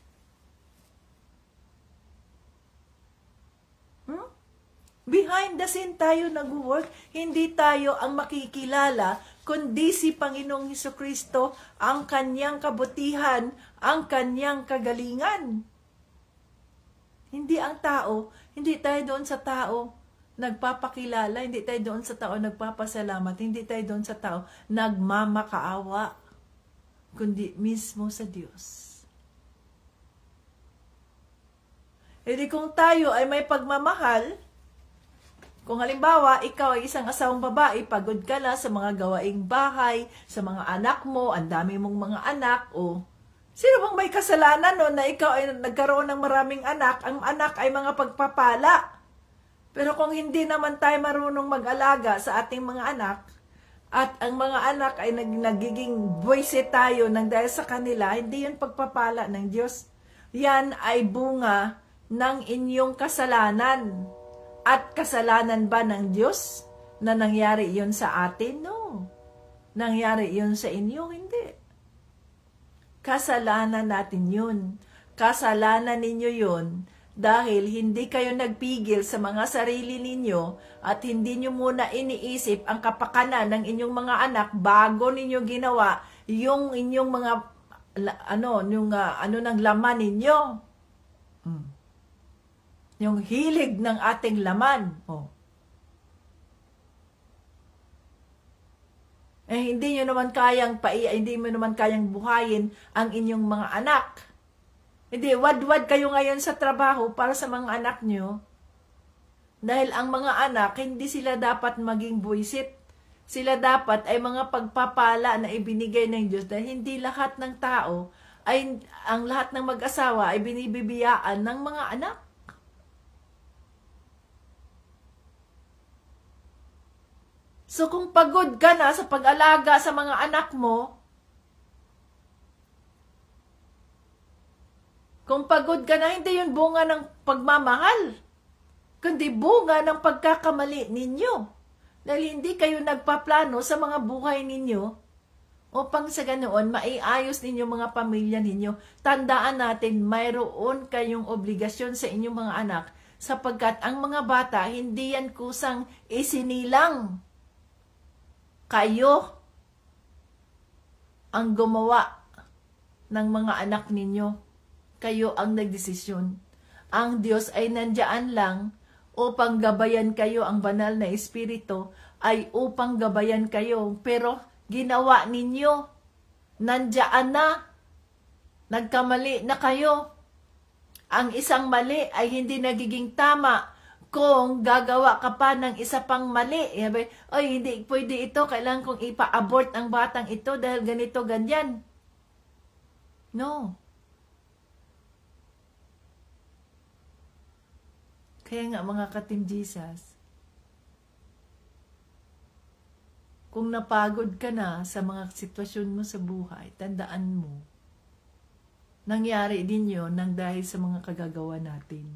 Behind the scene tayo nag-work, hindi tayo ang makikilala, kundi si Panginoong Hesukristo, ang kanyang kabutihan, ang kanyang kagalingan. Hindi ang tao, hindi tayo doon sa tao nagpapakilala, hindi tayo doon sa tao nagpapasalamat, hindi tayo doon sa tao nagmamakaawa, kundi mismo sa Diyos. Hindi kung tayo ay may pagmamahal, kung halimbawa, ikaw ay isang asawang babae, pagod ka na sa mga gawaing bahay, sa mga anak mo, ang dami mong mga anak, o sino bang may kasalanan no, na ikaw ay nagkaroon ng maraming anak, ang anak ay mga pagpapala. Pero kung hindi naman tayo marunong mag-alaga sa ating mga anak, at ang mga anak ay nagiging buwisit tayo ng dahil sa kanila, hindi yun pagpapala ng Diyos. Yan ay bunga ng inyong kasalanan. At kasalanan ba ng Diyos na nangyari yun sa atin? No. Nangyari yun sa inyo? Hindi. Kasalanan natin yun. Kasalanan ninyo yun dahil hindi kayo nagpigil sa mga sarili ninyo at hindi nyo muna iniisip ang kapakanan ng inyong mga anak bago ninyo ginawa yung inyong mga ng laman ninyo. Yung hilig ng ating laman. Hindi mo naman kayang buhayin ang inyong mga anak. Hindi, wad-wad kayo ngayon sa trabaho para sa mga anak nyo. Dahil ang mga anak, hindi sila dapat maging buwisit. Sila dapat ay mga pagpapala na ibinigay ng Diyos. Dahil hindi lahat ng tao, ang lahat ng mag-asawa ay binibibiyaan ng mga anak. So kung pagod ka na sa pag-alaga sa mga anak mo, kung pagod ka na, hindi yun bunga ng pagmamahal, kundi bunga ng pagkakamali ninyo. Dahil hindi kayo nagpaplano sa mga buhay ninyo upang sa ganoon maiayos ninyo mga pamilya ninyo. Tandaan natin, mayroon kayong obligasyon sa inyong mga anak sapagkat ang mga bata, hindi yan kusang isinilang Kayo ang gumawa ng mga anak ninyo. Kayo ang nagdesisyon. Ang Diyos ay nandiyan lang upang gabayan kayo. Ang banal na Espiritu ay upang gabayan kayo. Pero ginawa ninyo. Nandiyan na. Nagkamali na kayo. Ang isang mali ay hindi nagiging tama kung gagawa ka pa ng isa pang mali. Ay, hindi pwede ito. Kailangan kong ipa-abort ang batang ito dahil ganito, ganyan. No. Kaya nga mga ka-Team Jesus, kung napagod ka na sa mga sitwasyon mo sa buhay, tandaan mo, nangyari din yun nang dahil sa mga kagagawa natin.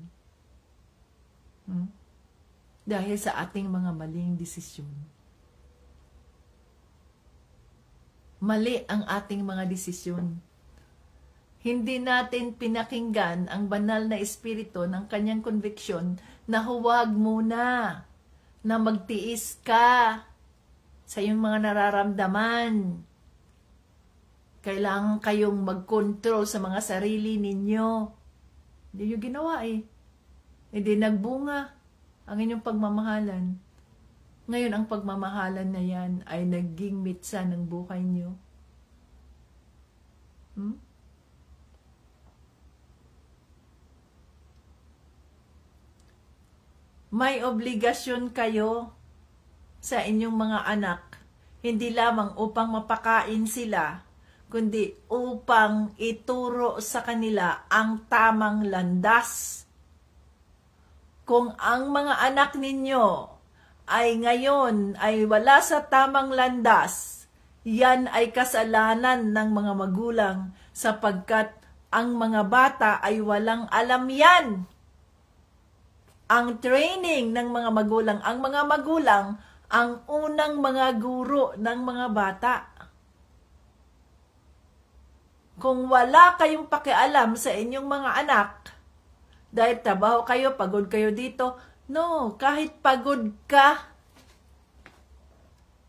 Dahil sa ating mga maling desisyon. Mali ang ating mga desisyon. Hindi natin pinakinggan ang banal na Espiritu ng kanyang conviction na huwag muna na magtiis ka sa iyong mga nararamdaman. Kailangan kayong mag-control sa mga sarili ninyo. Hindi nyo ginawa Hindi nagbunga ang inyong pagmamahalan. Ngayon, ang pagmamahalan na yan ay naging mitsa ng buhay nyo. May obligasyon kayo sa inyong mga anak, hindi lamang upang mapakain sila, kundi upang ituro sa kanila ang tamang landas. Kung ang mga anak ninyo ay ngayon ay wala sa tamang landas, yan ay kasalanan ng mga magulang sapagkat ang mga bata ay walang alam yan. Ang training ng mga magulang, ang mga magulang, ang unang mga guro ng mga bata. Kung wala kayong pakialam sa inyong mga anak, dahil trabaho kayo, pagod kayo dito, no, kahit pagod ka,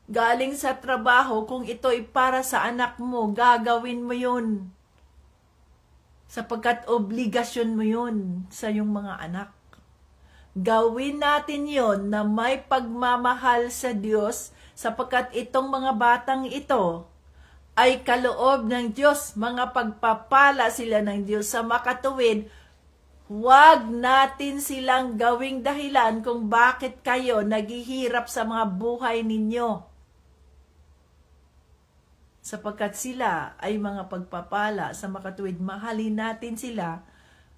galing sa trabaho, kung ito ay para sa anak mo, gagawin mo yun. Sapagkat obligasyon mo yun sa iyong mga anak. Gawin natin yon na may pagmamahal sa Diyos sapagkat itong mga batang ito ay kaloob ng Diyos, mga pagpapala sila ng Diyos sa makatuwid. Huwag natin silang gawing dahilan kung bakit kayo naghihirap sa mga buhay ninyo. Sapagkat sila ay mga pagpapala sa makatuwid, mahalin natin sila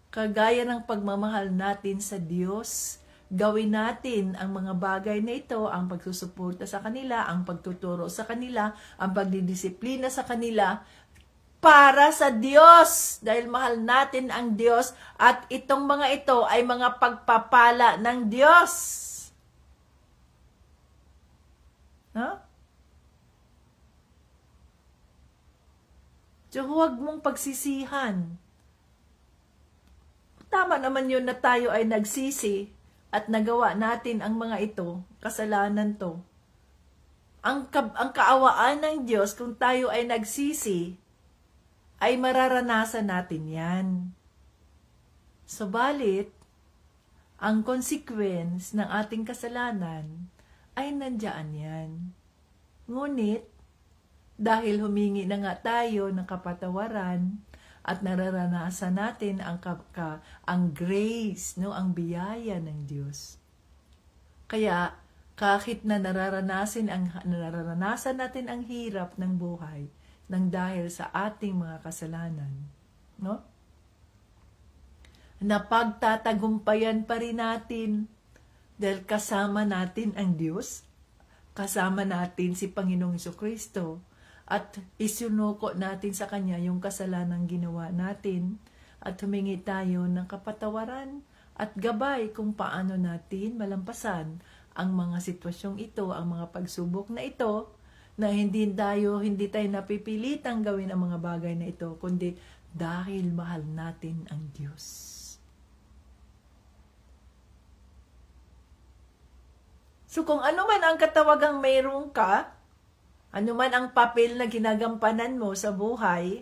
kagaya ng pagmamahal natin sa Diyos. Gawin natin ang mga bagay na ito, ang pagsusuporta sa kanila, ang pagtuturo sa kanila, ang pagdidisiplina sa kanila, para sa Diyos. Dahil mahal natin ang Diyos at itong mga ito ay mga pagpapala ng Diyos. Huh? So, huwag mong pagsisihan. Tama naman yun na tayo ay nagsisi at nagawa natin ang mga ito, kasalanan to. Ang kaawaan ng Diyos kung tayo ay nagsisi, ay mararanasan natin yan. Subalit, ang consequence ng ating kasalanan ay nandiyan yan. Ngunit, dahil humingi na nga tayo ng kapatawaran, at nararanasan natin ang grace, no, ang biyaya ng Diyos. Kaya kahit na nararanasan natin ang hirap ng buhay nang dahil sa ating mga kasalanan, no? Napagtatagumpayan pa rin natin dahil kasama natin ang Diyos, kasama natin si Panginoong Jesucristo. At isunuko natin sa Kanya yung kasalanang ginawa natin at humingi tayo ng kapatawaran at gabay kung paano natin malampasan ang mga sitwasyong ito, ang mga pagsubok na ito, na hindi tayo napipilitang gawin ang mga bagay na ito, kundi dahil mahal natin ang Diyos. So kung ano man ang katawagang mayroon ka, Ano man ang papel na ginagampanan mo sa buhay,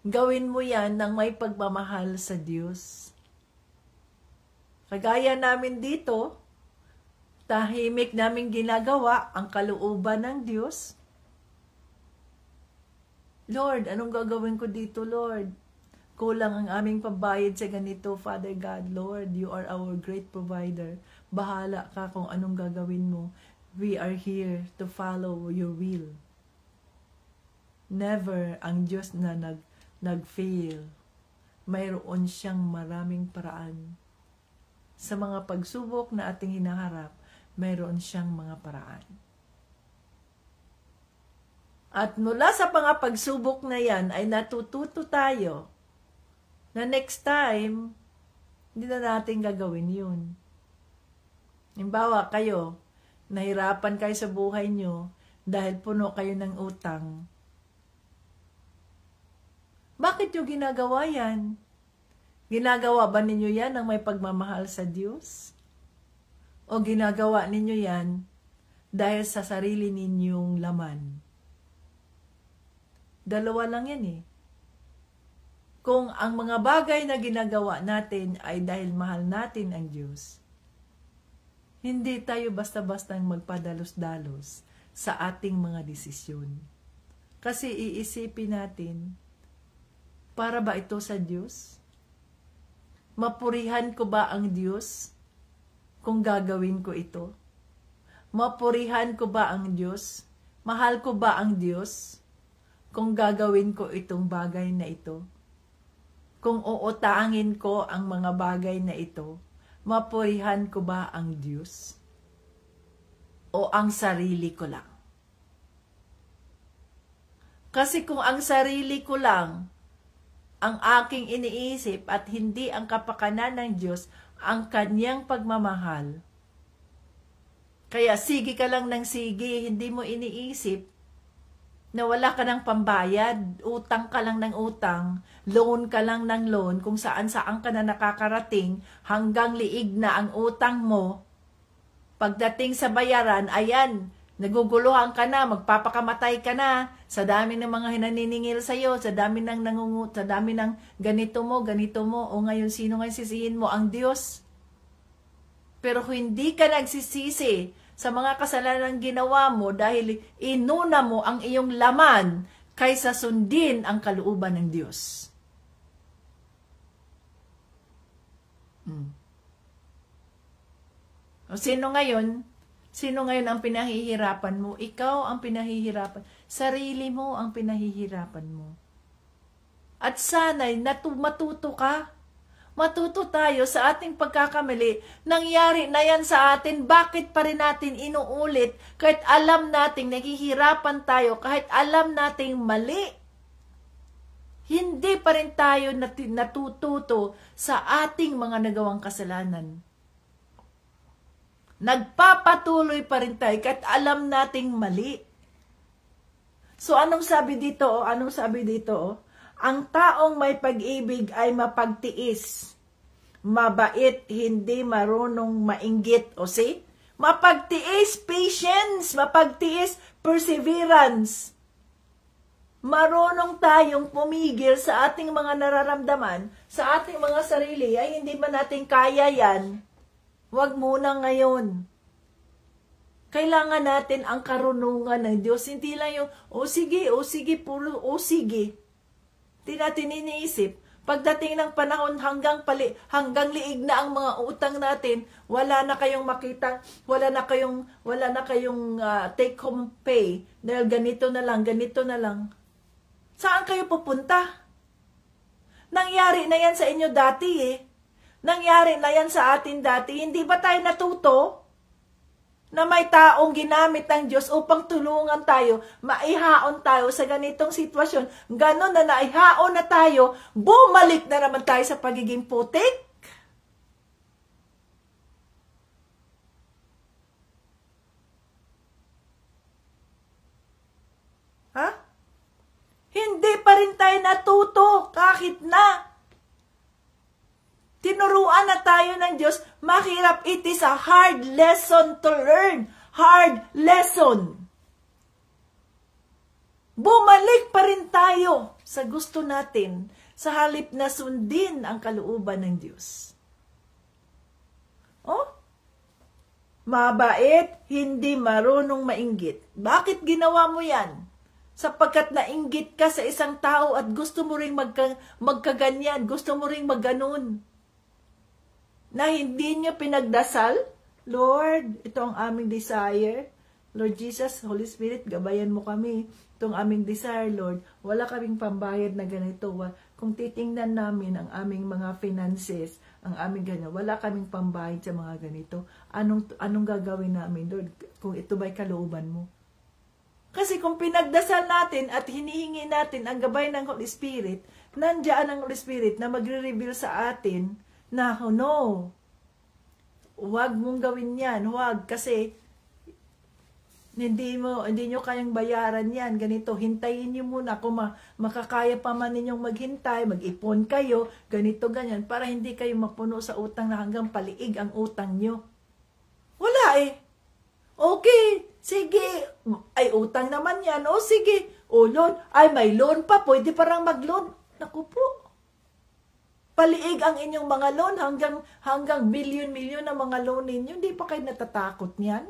gawin mo yan ng may pagmamahal sa Diyos. Kagaya namin dito, tahimik namin ginagawa ang kalooban ng Diyos. Lord, anong gagawin ko dito, Lord? Kulang ang aming pambayad sa ganito, Father God. Lord, you are our great provider. Bahala ka kung anong gagawin mo. We are here to follow your will. Never ang Diyos na nag-fail. Mayroon siyang maraming paraan. Sa mga pagsubok na ating hinaharap, mayroon siyang mga paraan. At mula sa mga pagsubok na yan ay natututo tayo na next time, hindi na natin gagawin yun. Halimbawa, kayo, nahirapan kayo sa buhay nyo dahil puno kayo ng utang. Bakit nyo ginagawa yan? Ginagawa ba ninyo yan ng may pagmamahal sa Diyos? O ginagawa ninyo yan dahil sa sarili ninyong laman? Dalawa lang yan eh. Kung ang mga bagay na ginagawa natin ay dahil mahal natin ang Diyos, hindi tayo basta-bastang magpadalos-dalos sa ating mga desisyon. Kasi iisipin natin, para ba ito sa Diyos? Mapurihan ko ba ang Diyos kung gagawin ko ito? Mapurihan ko ba ang Diyos? Mahal ko ba ang Diyos kung gagawin ko itong bagay na ito? Kung uutangin ko ang mga bagay na ito, mapurihan ko ba ang Diyos? O ang sarili ko lang? Kasi kung ang sarili ko lang ang aking iniisip at hindi ang kapakanan ng Diyos, ang kanyang pagmamahal, kaya sige ka lang ng sige, hindi mo iniisip na wala ka ng pambayad, utang ka lang ng utang, loan ka lang ng loan, kung saan-saan ka na nakakarating, hanggang liig na ang utang mo. Pagdating sa bayaran, ayan, naguguluhan ka na, magpapakamatay ka na, sa dami ng mga hinaniningil sa'yo, sa dami ng sa dami ng ganito mo, o ngayon sino ngayon sisihin mo? Ang Diyos. Pero kung hindi ka nagsisisi sa mga kasalanan ginawa mo dahil inuna mo ang iyong laman kaysa sundin ang kalooban ng Diyos. O sino ngayon ang pinahihirapan mo? Ikaw ang pinahihirapan. Sarili mo ang pinahihirapan mo. At sana'y matuto ka. Matuto tayo sa ating pagkakamali. Nangyari na yan sa atin, bakit pa rin natin inuulit kahit alam nating naghihirapan tayo, kahit alam nating mali? Hindi pa rin tayo natututo sa ating mga nagawang kasalanan. Nagpapatuloy pa rin tayo kahit alam nating mali. So anong sabi dito? Ang taong may pag-ibig ay mapagtiis, mabait, hindi marunong mainggit. O see? Mapagtiis, patience, mapagtiis, perseverance. Marunong tayong pumigil sa ating mga nararamdaman, sa ating mga sarili, ay hindi ba natin kaya yan? Huwag muna ngayon. Kailangan natin ang karunungan ng Diyos. Hindi lang yung, o sige, puro, o sige. Hindi natin iniisip. Pagdating ng panahon hanggang liig na ang mga utang natin, wala na kayong makita, wala na kayong take home pay dahil ganito na lang. Saan kayo pupunta? Nangyari na yan sa inyo dati eh. Nangyari na yan sa atin dati. Hindi ba tayo natuto na may taong ginamit ng Diyos upang tulungan tayo, maihaon tayo sa ganitong sitwasyon? Ganon na naihaon na tayo, bumalik na naman tayo sa pagiging putik? Ha? Hindi pa rin tayo natuto kahit na tinuruan na tayo ng Diyos. Mahirap. It is a hard lesson to learn. Hard lesson. bumalik pa rin tayo sa gusto natin sa halip na sundin ang kalooban ng Diyos. Oh? Mabait, hindi marunong mainggit. Bakit ginawa mo yan? Sapagkat nainggit ka sa isang tao at gusto mo ring magkaganyan, gusto mo ring magganon. Na hindi niya pinagdasal, Lord, ito ang aming desire. Lord Jesus, Holy Spirit, gabayan mo kami. Itong aming desire, Lord. Wala kaming pambayad na ganito. Kung titingnan namin ang aming mga finances, ang aming ganyan, wala kaming pambayad sa mga ganito. Anong gagawin namin, Lord, kung ito ba'y kalooban mo? Kasi kung pinagdasal natin at hinihingi natin ang gabay ng Holy Spirit, nandiyan ang Holy Spirit na magre-reveal sa atin na, oh no, huwag mong gawin yan, huwag, kasi hindi nyo kayang bayaran yan, ganito, hintayin nyo muna, kung makakaya pa man ninyong maghintay, mag-ipon kayo, ganito, ganyan, para hindi kayo mapuno sa utang na hanggang paliig ang utang nyo. Wala eh. Okay, sige, ay utang naman yan, o sige, o loan, ay may loan pa, pwede parang mag-loan. Naku po, paliig ang inyong mga loan, hanggang milyon-milyon na mga loan ninyo, hindi pa kayo natatakot niyan?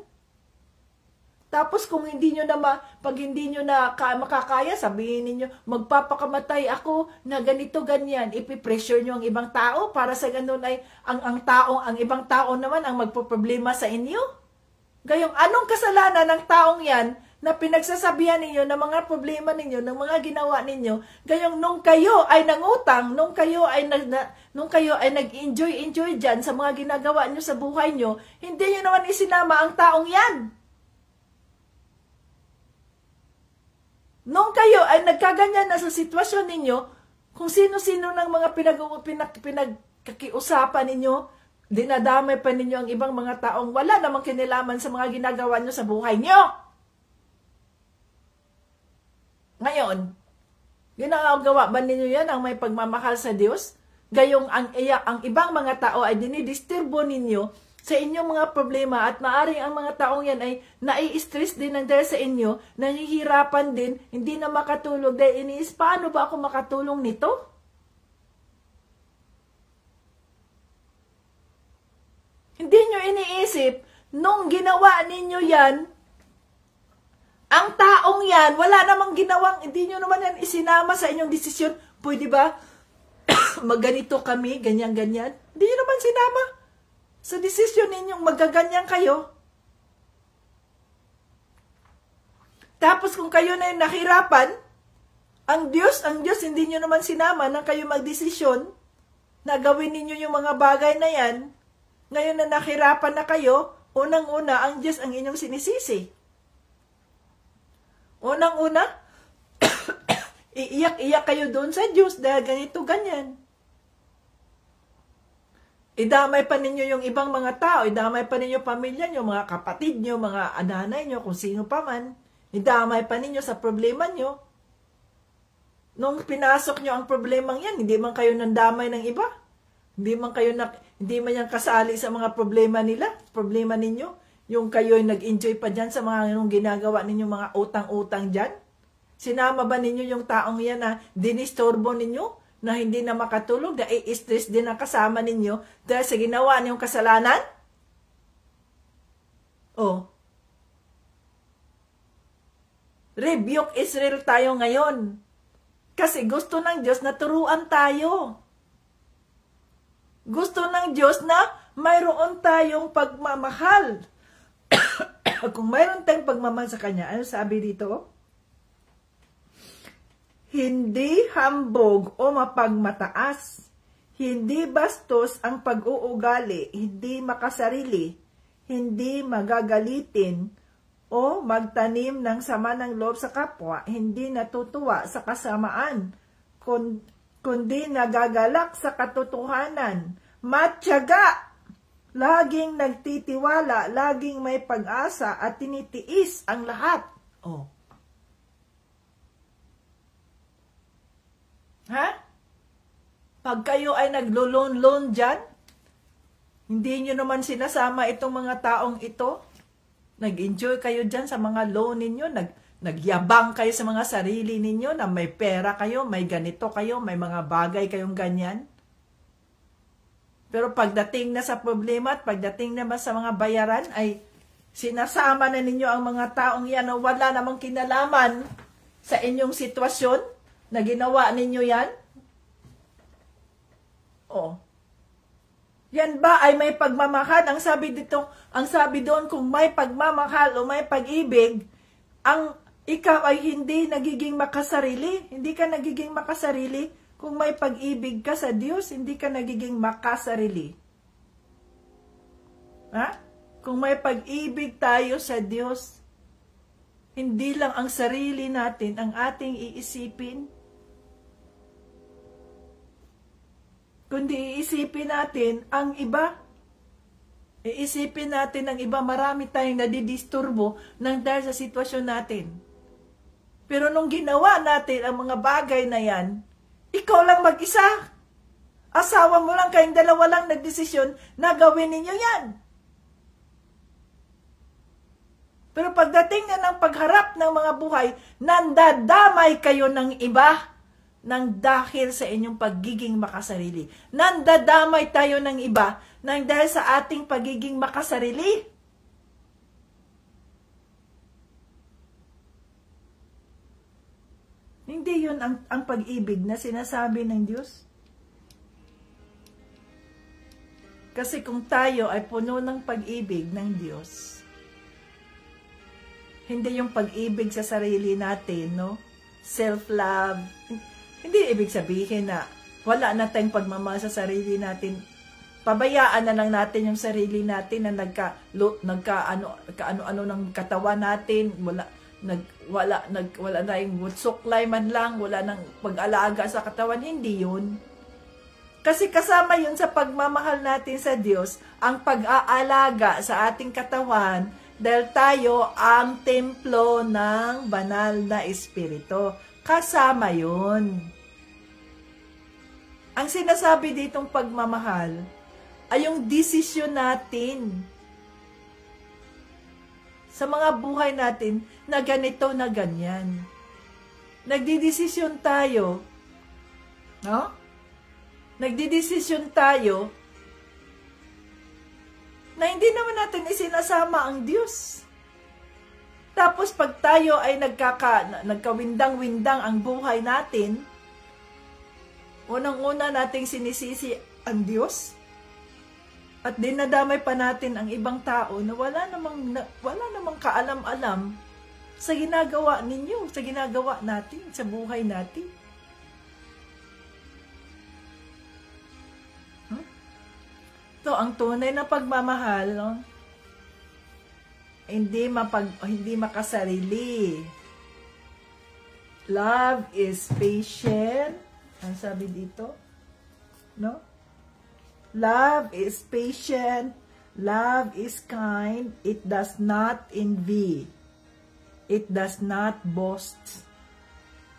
Tapos kung hindi nyo na pag hindi nyo na makakaya, sabihin niyo magpapakamatay ako na ganito ganyan, ipipressure nyo ang ibang tao para sa ganun ay ang ibang tao naman ang magpoproblema sa inyo. Gayong anong kasalanan ng taong yan na pinagsasabihan ninyo ng mga problema ninyo, ng mga ginawa ninyo, gayong nung kayo ay nangutang, nung kayo ay nag-enjoy dyan sa mga ginagawa nyo sa buhay nyo, hindi nyo naman isinama ang taong yan. Nung kayo ay nagkaganyan na sa sitwasyon ninyo, kung sino-sino ng mga pinagkakiusapan ninyo, dinadamay pa ninyo ang ibang mga taong wala namang kinilaman sa mga ginagawa nyo sa buhay nyo. Ngayon, ginagawa ba ninyo yan ang may pagmamahal sa Diyos? Gayong ang ibang mga tao ay dinidisturbo ninyo sa inyong mga problema at maaring ang mga taong yan ay nai-stress din ng dahil sa inyo, nahihirapan din, hindi na makatulog dahil iniis, paano ba ako makatulong nito? Hindi nyo iniisip, nung ginawa ninyo yan, ang taong yan, wala namang ginawang, hindi nyo naman yan isinama sa inyong desisyon, pwede ba magganito kami, ganyan-ganyan? Hindi nyo naman sinama. Sa desisyon ninyong magaganyan kayo. Tapos kung kayo na yung nahirapan, ang Diyos hindi nyo naman sinama na kayo magdesisyon na gawin ninyo yung mga bagay na yan. Ngayon na nahirapan na kayo, unang-una, ang Diyos ang inyong sinisisi. Unang-una, iiyak-iyak kayo doon sa Diyos dahil ganito, ganyan. Idamay pa ninyo yung ibang mga tao, idamay pa ninyo pamilya nyo, mga kapatid nyo, mga ananay nyo, kung sino pa man. Idamay pa ninyo sa problema nyo. Nung pinasok nyo ang problemang yan, hindi man kayo nandamay ng iba. Hindi man yan kasali sa mga problema nila, problema ninyo. Yung kayo ay nag-enjoy pa dyan sa mga ginagawa ninyo, mga utang-utang dyan. Sinama ba ninyo yung taong yan na dinistorbo ninyo? Na hindi na makatulog, na i-stress din ang kasama ninyo dahil sa ginawa niyong kasalanan? Oh. Rebuke Israel tayo ngayon. Kasi gusto ng Diyos na turuan tayo. Gusto ng Diyos na mayroon tayong pagmamahal. Kung mayroon tayong pagmamahal sa Kanya, ano sabi dito? Hindi hambog o mapagmataas, hindi bastos ang pag-uugali, hindi makasarili, hindi magagalitin o magtanim ng sama ng loob sa kapwa, hindi natutuwa sa kasamaan, kundi nagagalak sa katotohanan, matyaga, laging nagtitiwala, laging may pag-asa at tinitiis ang lahat. Oh. Ha? Pag kayo ay naglo-loan dyan, hindi nyo naman sinasama itong mga taong ito. Nag-enjoy kayo dyan sa mga loan ninyo, Nagyabang kayo sa mga sarili ninyo na may pera kayo, may ganito kayo, may mga bagay kayong ganyan. Pero pagdating na sa problema at pagdating naman sa mga bayaran, ay sinasama na ninyo ang mga taong yan na wala namang kinalaman sa inyong sitwasyon na ginawa ninyo yan. Oh. Yan ba ay may pagmamahal? Ang sabi doon, kung may pagmamahal o may pag-ibig, ikaw ay hindi nagiging makasarili. Hindi ka nagiging makasarili. Kung may pag-ibig ka sa Diyos, hindi ka nagiging makasarili. Ha? Kung may pag-ibig tayo sa Diyos, hindi lang ang sarili natin ang ating iisipin, kundi iisipin natin ang iba. Iisipin natin ang iba. Marami tayong nadidisturbo nang dahil sa sitwasyon natin. Pero nung ginawa natin ang mga bagay na yan, ikaw lang mag-isa. Asawa mo lang, kayong dalawa lang nagdesisyon na gawin ninyo yan. Pero pagdating na ng pagharap ng mga buhay, nandadamay kayo ng iba nang dahil sa inyong pagiging makasarili. Nandadamay tayo ng iba nang dahil sa ating pagiging makasarili. Hindi yun ang pag-ibig na sinasabi ng Diyos. Kasi kung tayo ay puno ng pag-ibig ng Diyos, hindi yung pag-ibig sa sarili natin, no? Self-love. Hindi ibig sabihin na wala na tayong pagmamahal sa sarili natin. Pabayaan na lang natin yung sarili natin na nagka-ano-ano ng katawan natin, wala tayong suklay man lang, wala nang pag-alaga sa katawan, hindi yun. Kasi kasama yun sa pagmamahal natin sa Diyos, ang pag-aalaga sa ating katawan, dahil tayo ang templo ng banal na Espiritu. Kasama yun. Ang sinasabi ditong pagmamahal ay yung desisyon natin sa mga buhay natin na ganito na ganyan. Nagdidesisyon tayo, no? Nagdidesisyon tayo na hindi naman natin isinasama ang Diyos. Tapos pag tayo ay nagkawindang-windang ang buhay natin, unang-una nating sinisisi ang Diyos, at dinadamay pa natin ang ibang tao na wala namang kaalam-alam sa ginagawa ninyo, sa ginagawa natin, sa buhay natin. So, ang tunay na pagmamahal, no? Hindi makasarili. Love is patient. Ang sabi dito, no? Love is patient. Love is kind. It does not envy. It does not boast.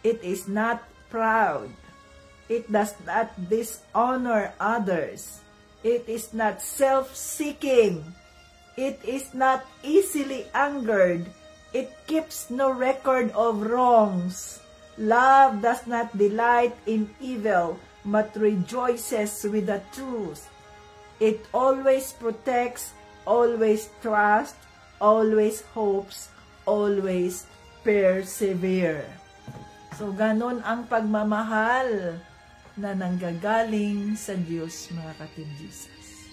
It is not proud. It does not dishonor others. It is not self-seeking. It is not easily angered. It keeps no record of wrongs. Love does not delight in evil, but rejoices with the truth. It always protects, always trusts, always hopes, always persevere. So, ganon ang pagmamahal na nanggagaling sa Diyos, mga ka-Team Jesus.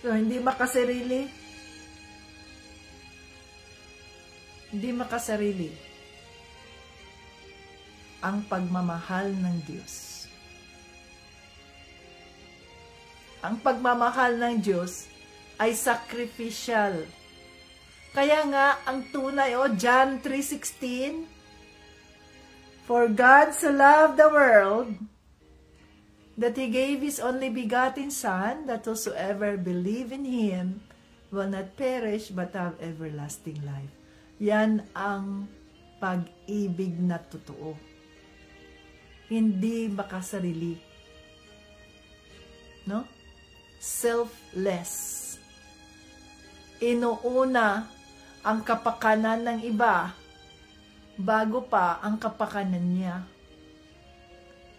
So, hindi makasarili. Hindi makasarili ang pagmamahal ng Diyos. Ang pagmamahal ng Diyos ay sacrificial. Kaya nga, ang tunay, John 3:16, For God so loved the world, that He gave His only begotten Son, that whosoever believe in Him will not perish, but have everlasting life. Yan ang pag-ibig na totoo. Hindi makasarili. No? Selfless. Inuuna ang kapakanan ng iba bago pa ang kapakanan niya.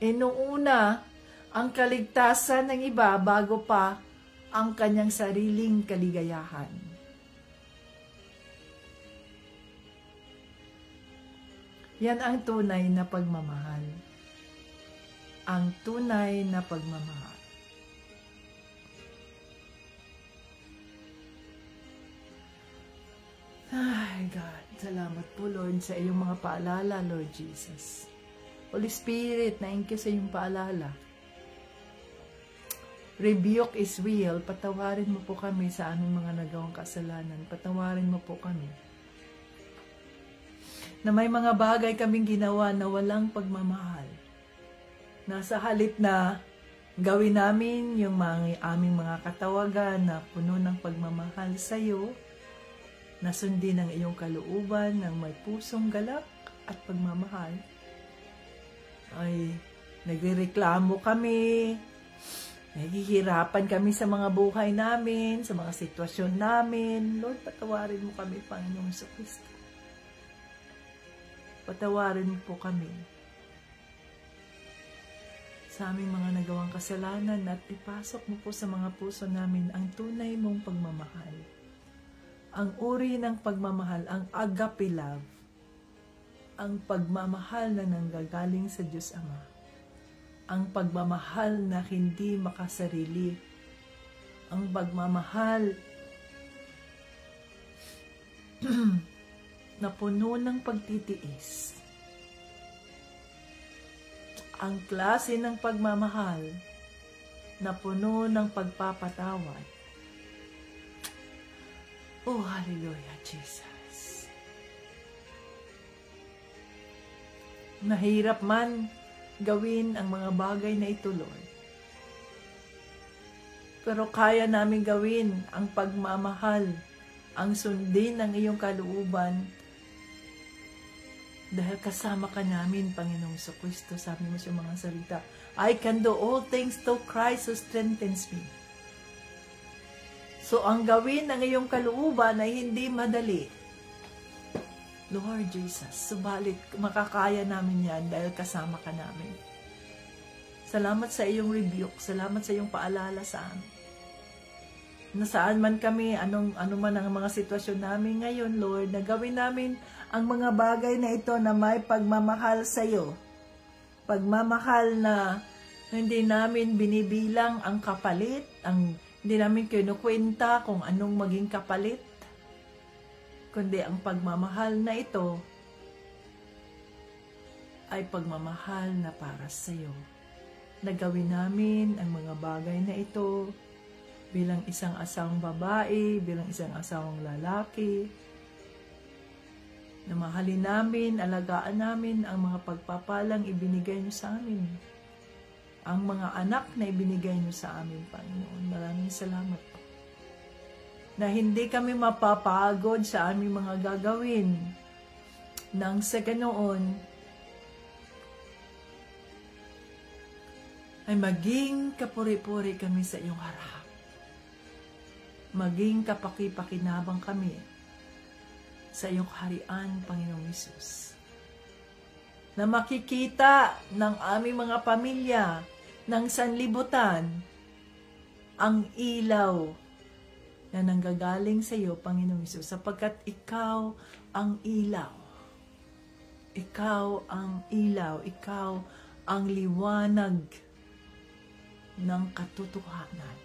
Inuuna ang kaligtasan ng iba bago pa ang kanyang sariling kaligayahan. Yan ang tunay na pagmamahal. Ang tunay na pagmamahal. Ay, God, salamat po, Lord, sa iyong mga paalala, Lord Jesus. Holy Spirit, thank you sa iyong paalala. Rebuke is real. Patawarin mo po kami sa aming mga nagawang kasalanan. Patawarin mo po kami. Na may mga bagay kaming ginawa na walang pagmamahal. Nasa halip na gawin namin yung aming mga katawagan na puno ng pagmamahal sa iyo, nasundin ang iyong kalooban ng may pusong galak at pagmamahal, ay nagrereklamo kami, nahihirapan kami sa mga buhay namin, sa mga sitwasyon namin. Lord, patawarin mo kami, Panginoong Jesucristo. Patawarin mo po kami sa aming mga nagawang kasalanan at ipasok mo po sa mga puso namin ang tunay mong pagmamahal. Ang uri ng pagmamahal, ang agape love, ang pagmamahal na nanggagaling sa Diyos Ama, ang pagmamahal na hindi makasarili, ang pagmamahal na puno ng pagtitiis, ang klase ng pagmamahal na puno ng pagpapatawad. Oh, hallelujah, Jesus. Nahirap man gawin ang mga bagay na ito, Lord. Pero kaya namin gawin ang pagmamahal, ang sundin ng iyong kalooban, dahil kasama ka namin, Panginoong Jesucristo. Sabi mo sa mga salita, I can do all things through Christ who strengthens me. So, ang gawin ng iyong kalooban ay hindi madali. Lord Jesus, subalit makakaya namin yan dahil kasama ka namin. Salamat sa iyong rebuke, salamat sa iyong paalala sa amin. Nasaan man kami, ano man ang mga sitwasyon namin ngayon, Lord, na gawin namin ang mga bagay na ito na may pagmamahal sa iyo. Pagmamahal na hindi namin binibilang ang kapalit, hindi namin kinukwenta kung anong maging kapalit, kundi ang pagmamahal na ito ay pagmamahal na para sa iyo. Nagawin namin ang mga bagay na ito bilang isang asawang babae, bilang isang asawang lalaki, na mahalin namin, alagaan namin ang mga pagpapalang ibinigay niyo sa amin. Ang mga anak na ibinigay niyo sa amin, Panginoon. Maraming salamat po. Na hindi kami mapapagod sa aming mga gagawin. Nang sa ganoon, ay maging kapuri-puri kami sa iyong harap. Maging kapaki-pakinabang kami sa iyong kaharian, Panginoong Hesus. Na makikita ng aming mga pamilya, ng sanlibutan, ang ilaw na nanggagaling sa iyo, Panginoong Hesus, sapagkat ikaw ang ilaw. Ikaw ang ilaw, ikaw ang liwanag ng katotohanan.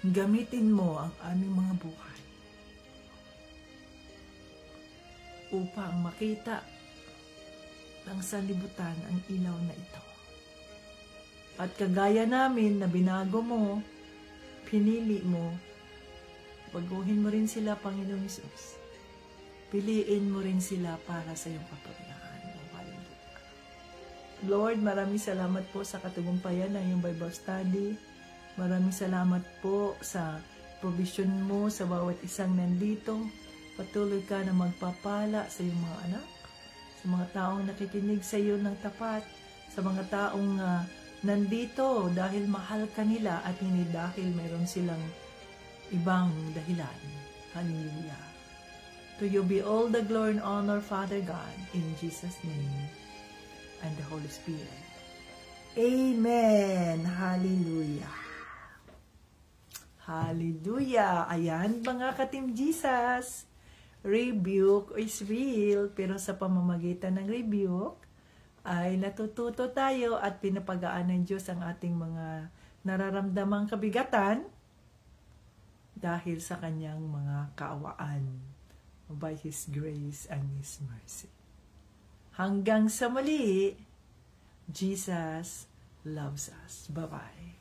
Gamitin mo ang aming mga buhay upang makita ng sanlibutan ang ilaw na ito. At kagaya namin na binago mo, pinili mo, baguhin mo rin sila, Panginoong Hesus. Piliin mo rin sila para sa iyong kapurihan. Lord, maraming salamat po sa katagumpayan ng iyong Bible study. Maraming salamat po sa provision mo sa bawat isang nandito. Patuloy ka na magpapala sa iyong mga anak, sa mga taong nakikinig sa iyo ng tapat, sa mga taong nandito dahil mahal ka nila at hindi dahil mayroon silang ibang dahilan. Hallelujah. To you be all the glory and honor, Father God, in Jesus' name, and the Holy Spirit. Amen. Hallelujah. Hallelujah. Ayan, mga ka-Team Jesus. Rebuke is real, pero sa pamamagitan ng rebuke, ay natututo tayo at pinapagaan ng Diyos ang ating mga nararamdamang kabigatan dahil sa kanyang mga kaawaan. By His grace and His mercy. Hanggang sa muli, Jesus loves us. Bye-bye.